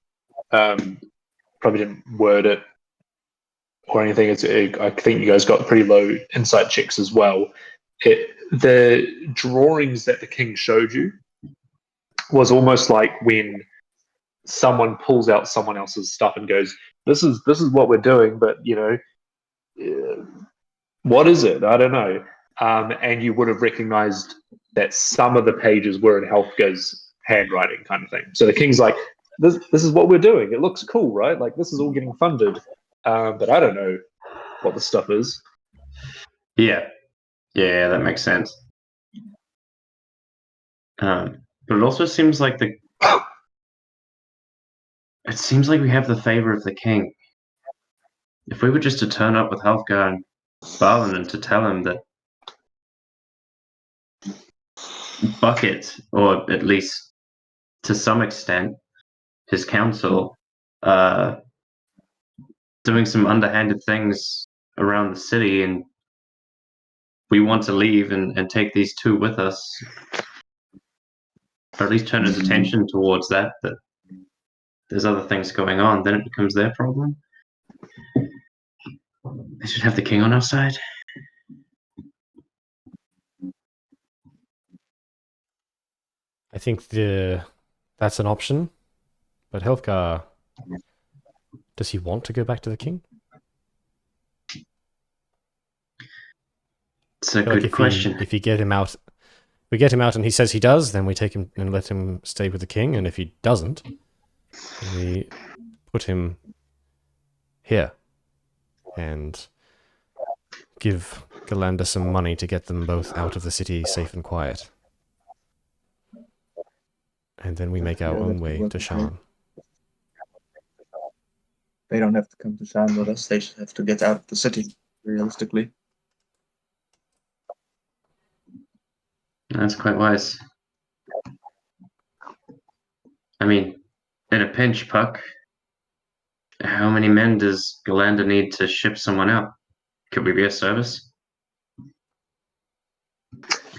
Probably didn't word it or anything. I think you guys got pretty low insight checks as well. The drawings that the king showed you was almost like when someone pulls out someone else's stuff and goes, "This is what we're doing," but what is it? I don't know. And you would have recognized that some of the pages were in Helfga's handwriting, kind of thing. So the king's like, "This is what we're doing. It looks cool, right? Like this is all getting funded, but I don't know what the stuff is." Yeah, that makes sense. But it also seems like it seems like we have the favor of the king. If we were just to turn up with Halfgar and Balin and to tell him that Bucket, or at least to some extent, his council, doing some underhanded things around the city, and we want to leave and take these two with us, or at least turn his attention towards that there's other things going on, then it becomes their problem. They should have the king on our side. I think that's an option. But Healthgar, does he want to go back to the king? It's a I feel like good question. if you get him out we get him out and he says he does, then we take him and let him stay with the king. And if he doesn't, then we put him here and give Galanda some money to get them both out of the city safe and quiet. And then we make our Yeah, own that way would to work, Shan. They don't have to come to Shan with us. They just have to get out of the city, realistically. That's quite wise. I mean, in a pinch, Puck, how many men does Galanda need to ship someone out? Could we be of service?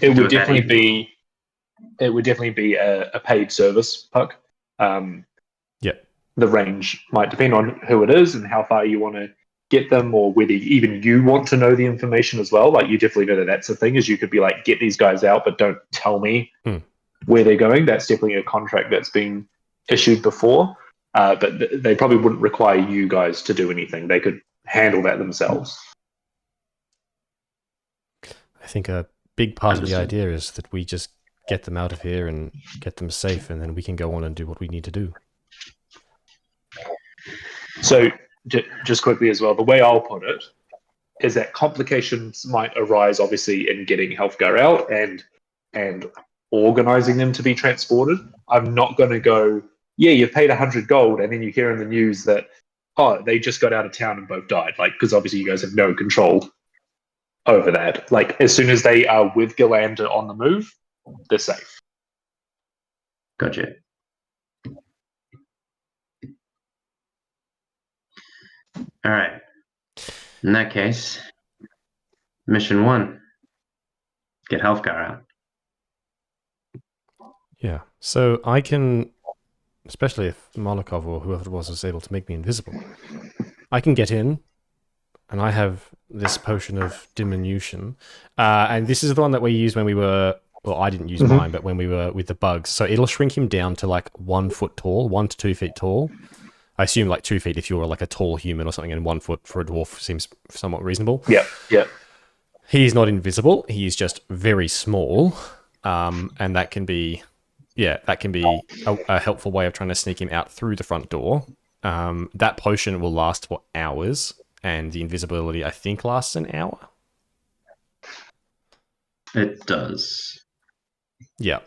It Do would it that definitely evening? be a paid service, Puck. Yeah. The range might depend on who it is and how far you want to get them, or whether even you want to know the information as well. Like, you definitely know that that's the thing, is you could be like, get these guys out, but don't tell me where they're going. That's definitely a contract that's been issued before. But they probably wouldn't require you guys to do anything. They could handle that themselves. I think a big part of the Understood. idea is that we just get them out of here and get them safe, and then we can go on and do what we need to do. So, just quickly as well, the way I'll put it is that complications might arise, obviously, in getting Healthgar out and organizing them to be transported. I'm not going to go, yeah, you've paid 100 gold, and then you hear in the news that, oh, they just got out of town and both died. Like, because obviously you guys have no control over that. Like, as soon as they are with Galanda on the move, they're safe. Gotcha. All right. In that case, mission 1, get Healthgar out. Yeah. So I can, especially if Molokov or whoever it was able to make me invisible, I can get in, and I have this potion of diminution. And this is the one that we used when we were, well, I didn't use mine, but when we were with the bugs. So it'll shrink him down to like 1 foot tall, 1 to 2 feet tall. I assume like 2 feet if you're like a tall human or something, and 1 foot for a dwarf seems somewhat reasonable. Yeah, yeah. He's not invisible. He is just very small. And that can be, a helpful way of trying to sneak him out through the front door. That potion will last for hours, and the invisibility, I think, lasts an hour. It does. Yeah.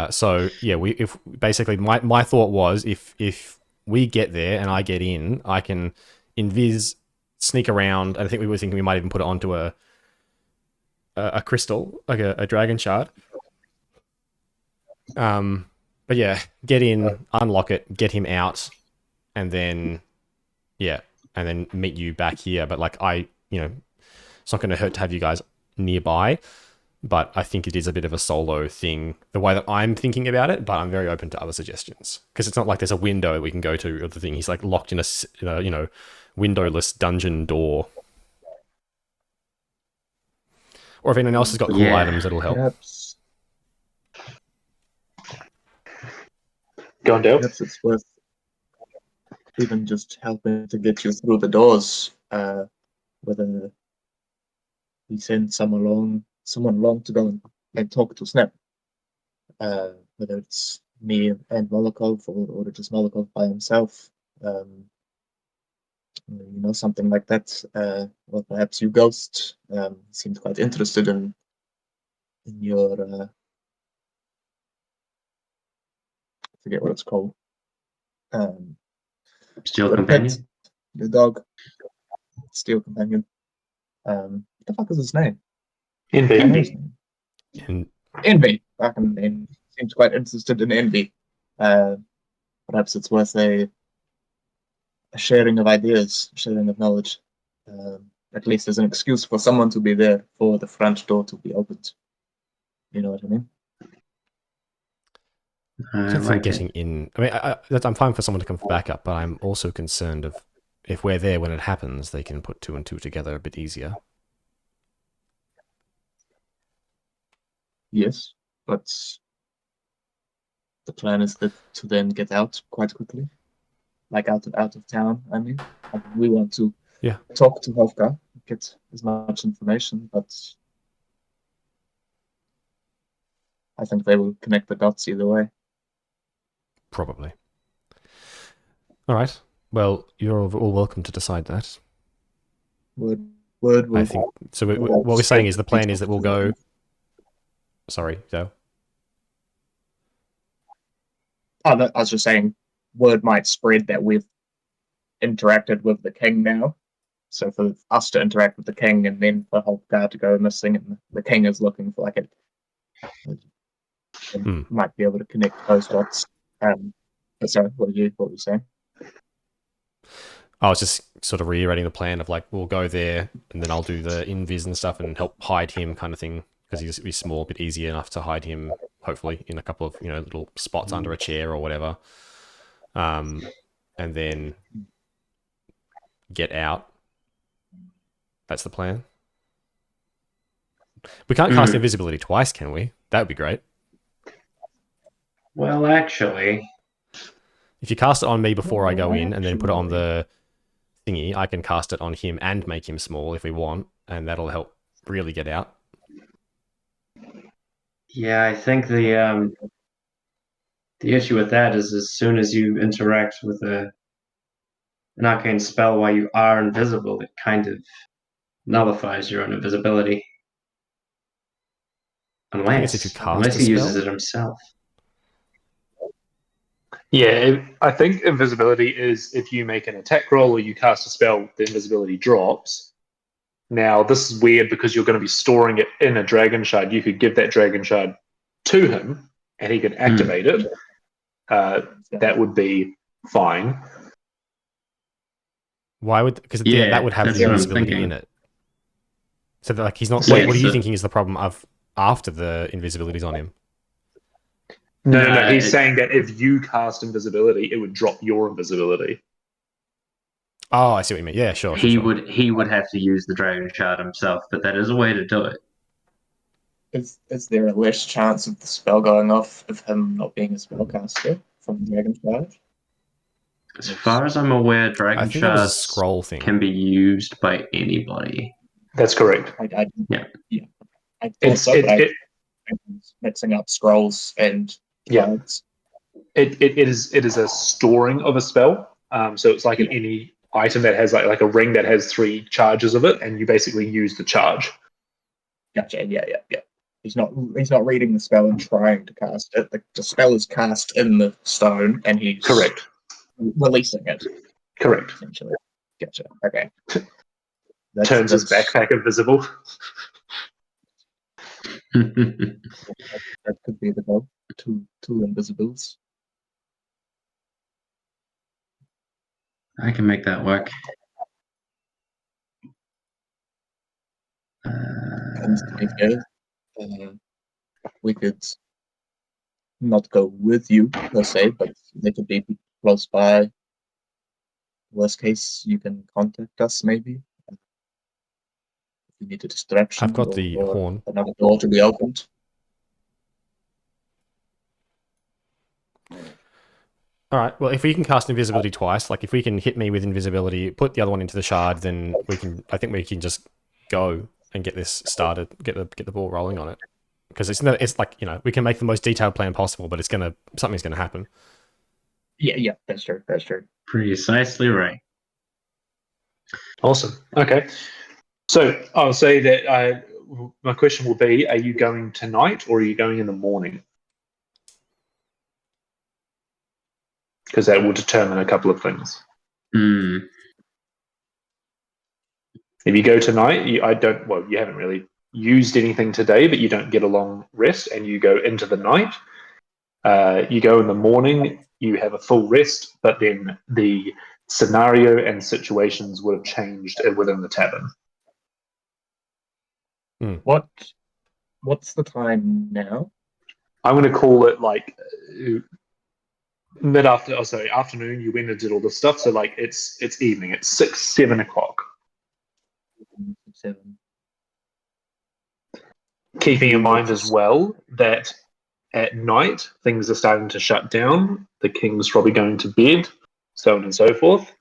So yeah, if basically my thought was if we get there and I get in, I can sneak around, and I think we were thinking we might even put it onto a crystal, like a dragon shard. But yeah, get in, unlock it, get him out, and then meet you back here. But like it's not going to hurt to have you guys nearby. But I think it is a bit of a solo thing, the way that I'm thinking about it. But I'm very open to other suggestions, because it's not like there's a window we can go to or the thing. He's like locked in a windowless dungeon door. Or if anyone else has got cool items, that'll help. Perhaps, Go on, Dale. perhaps it's worth even just helping to get you through the doors. Whether we send someone along to go and talk to Snap. Whether it's me and Molokov or just Molokov by himself. Something like that. Or perhaps you, Ghost. Seemed quite interested in your I forget what it's called. Steel Your companion? pet, your dog, Steel Companion. What the fuck is his name? Envy. Envy. Fucking Envy. Seems quite interested in Envy. Perhaps it's worth a sharing of ideas, sharing of knowledge. At least as an excuse for someone to be there, for the front door to be opened. You know what I mean? I don't think getting in. I mean, I'm fine for someone to come for backup, but I'm also concerned of if we're there when it happens, they can put 2 and 2 together a bit easier. Yes, but the plan is that to then get out quite quickly, like out of town. I mean, we want to talk to Hofka, get as much information, but I think they will connect the dots either way. Probably. All right. Well, you're all welcome to decide that. Word will. I think so. What we're saying is the plan is that we'll go. Sorry, Joe. Oh, no, I was just saying, word might spread that we've interacted with the king now. So for us to interact with the king and then for Holgar to go missing and the king is looking for like it, might be able to connect those dots. Sorry, what were you saying? I was just sort of reiterating the plan of like we'll go there and then I'll do the invis and stuff and help hide him kind of thing because he's small, a bit easier enough to hide him. Hopefully in a couple of little spots under a chair or whatever, and then get out. That's the plan. We can't cast invisibility twice, can we? That would be great. Well, actually, If you cast it on me before I go in and then put it on the thingy, I can cast it on him and make him small if we want, and that'll help really get out. yeah, I think the issue with that is as soon as you interact with an arcane spell while you are invisible, it kind of nullifies your own invisibility. Unless if you cast Unless a he uses spell? it himself. Yeah, I think invisibility is if you make an attack roll or you cast a spell, the invisibility drops. Now, this is weird because you're going to be storing it in a dragon shard. You could give that dragon shard to him and he can activate it. That would be fine. Why would? Because that would have that's the what I'm invisibility thinking. in it. So that, like he's not. Yeah, what are you so- thinking is the problem of after the invisibility's on him? No. He's saying that if you cast invisibility, it would drop your invisibility. Oh, I see what you mean. Yeah, sure. He would have to use the dragon shard himself, but that is a way to do it. Is there a less chance of the spell going off of him not being a spellcaster from Dragon Shard? As far as I'm aware, I dragon think that was a shards scroll thing. can be used by anybody. That's correct. Yeah. I thought so, but I was mixing up scrolls and cards. It is a storing of a spell. So it's like any item that has like a ring that has 3 charges of it, and you basically use the charge. Gotcha. Yeah. He's not reading the spell and trying to cast it. The spell is cast in the stone, and he's Correct. releasing it. Correct. Essentially. Gotcha. Okay. Turns his backpack invisible. That could be the goal. Two invisibles. I can make that work. And to be fair, we could not go with you per se, but they could be close by. Worst case, you can contact us maybe. If you need a distraction. I've got the horn. Another door to be opened. All right. Well, if we can cast invisibility twice, like if we can hit me with invisibility, put the other one into the shard, then we can. I think we can just go and get this started, get the ball rolling on it. Because it's like we can make the most detailed plan possible, but something's gonna happen. Yeah, that's true. Precisely right. Awesome. Okay. So I'll say that my question will be: are you going tonight or are you going in the morning? Because that will determine a couple of things. If you go tonight, you haven't really used anything today, but you don't get a long rest, and you go into the night. You go in the morning, you have a full rest, but then the scenario and situations would have changed within the tavern. What's the time now? I'm going to call it like afternoon. You went and did all this stuff, so like it's evening. It's 7 o'clock. 7. Keeping in mind as well that at night things are starting to shut down. The king's probably going to bed, so on and so forth.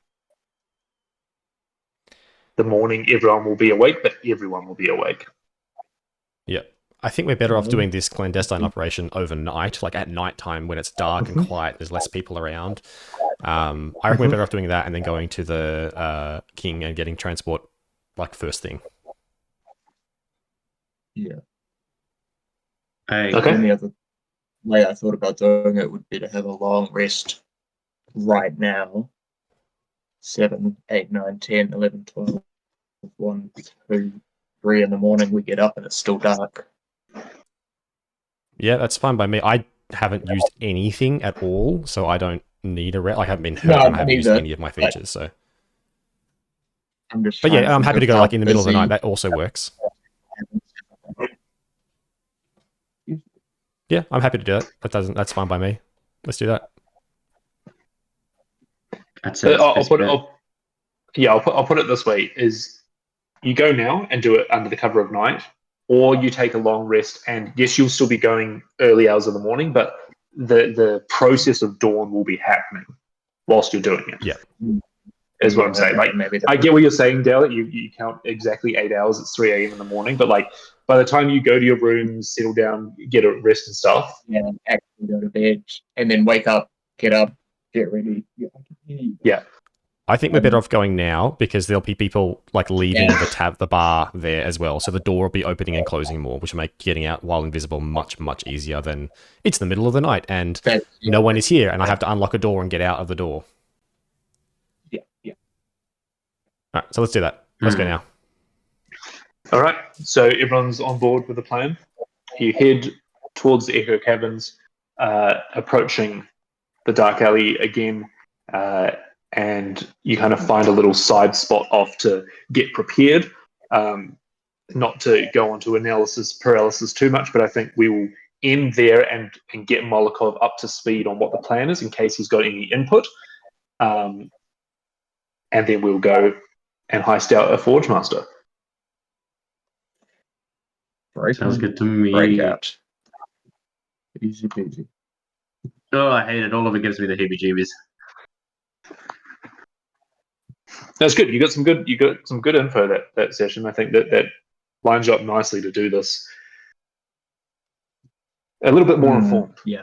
The morning, everyone will be awake, but everyone will be awake. Yeah. I think we're better off doing this clandestine operation overnight, like at nighttime when it's dark and quiet. There's less people around. I reckon we're better off doing that and then going to the king and getting transport like first thing. Yeah. Hey, Okay. And the other way I thought about doing it would be to have a long rest right now. 7, 8, 9, 10, 11, 12, 1, 2, 3 in the morning. We get up and it's still dark. Yeah, that's fine by me. I haven't used anything at all, so I don't need a rest. I haven't been hurt No, and I haven't used neither, any of my features. So, I'm just. but trying yeah, I'm think happy to of go how like in the middle of the busy- night. That also works. Yeah, I'm happy to do it. That's fine by me. Let's do that. that's it. I'll put it this way: is you go now and do it under the cover of night, or you take a long rest. And yes, you'll still be going early hours of the morning, but the process of dawn will be happening whilst you're doing it. Yeah. Is what I'm saying. Like, maybe I get what you're saying, Dale. You count exactly 8 hours. It's 3 a.m. in the morning, but like by the time you go to your room, settle down, get a rest and stuff. Yeah, actually go to bed and then wake up, get up, get ready. Yeah. I think we're better off going now because there'll be people like leaving the bar there as well. So the door will be opening and closing more, which will make getting out while invisible much, much easier than it's the middle of the night and no one is here and I have to unlock a door and get out of the door. Yeah. All right, so let's do that. Let's go now. All right. So everyone's on board with the plan. You head towards the Echo Caverns, approaching the dark alley again, and you kind of find a little side spot off to get prepared. Not to go onto analysis paralysis too much, but I think we will end there and get Molokov up to speed on what the plan is in case he's got any input. And then we'll go and heist out a Forge Master. Sounds good to me. Breakout. Easy peasy. Oh, I hate it. All of it gives me the heebie-jeebies. That's good. You got some good info that session. I think that lines you up nicely to do this. A little bit more informed. Yeah.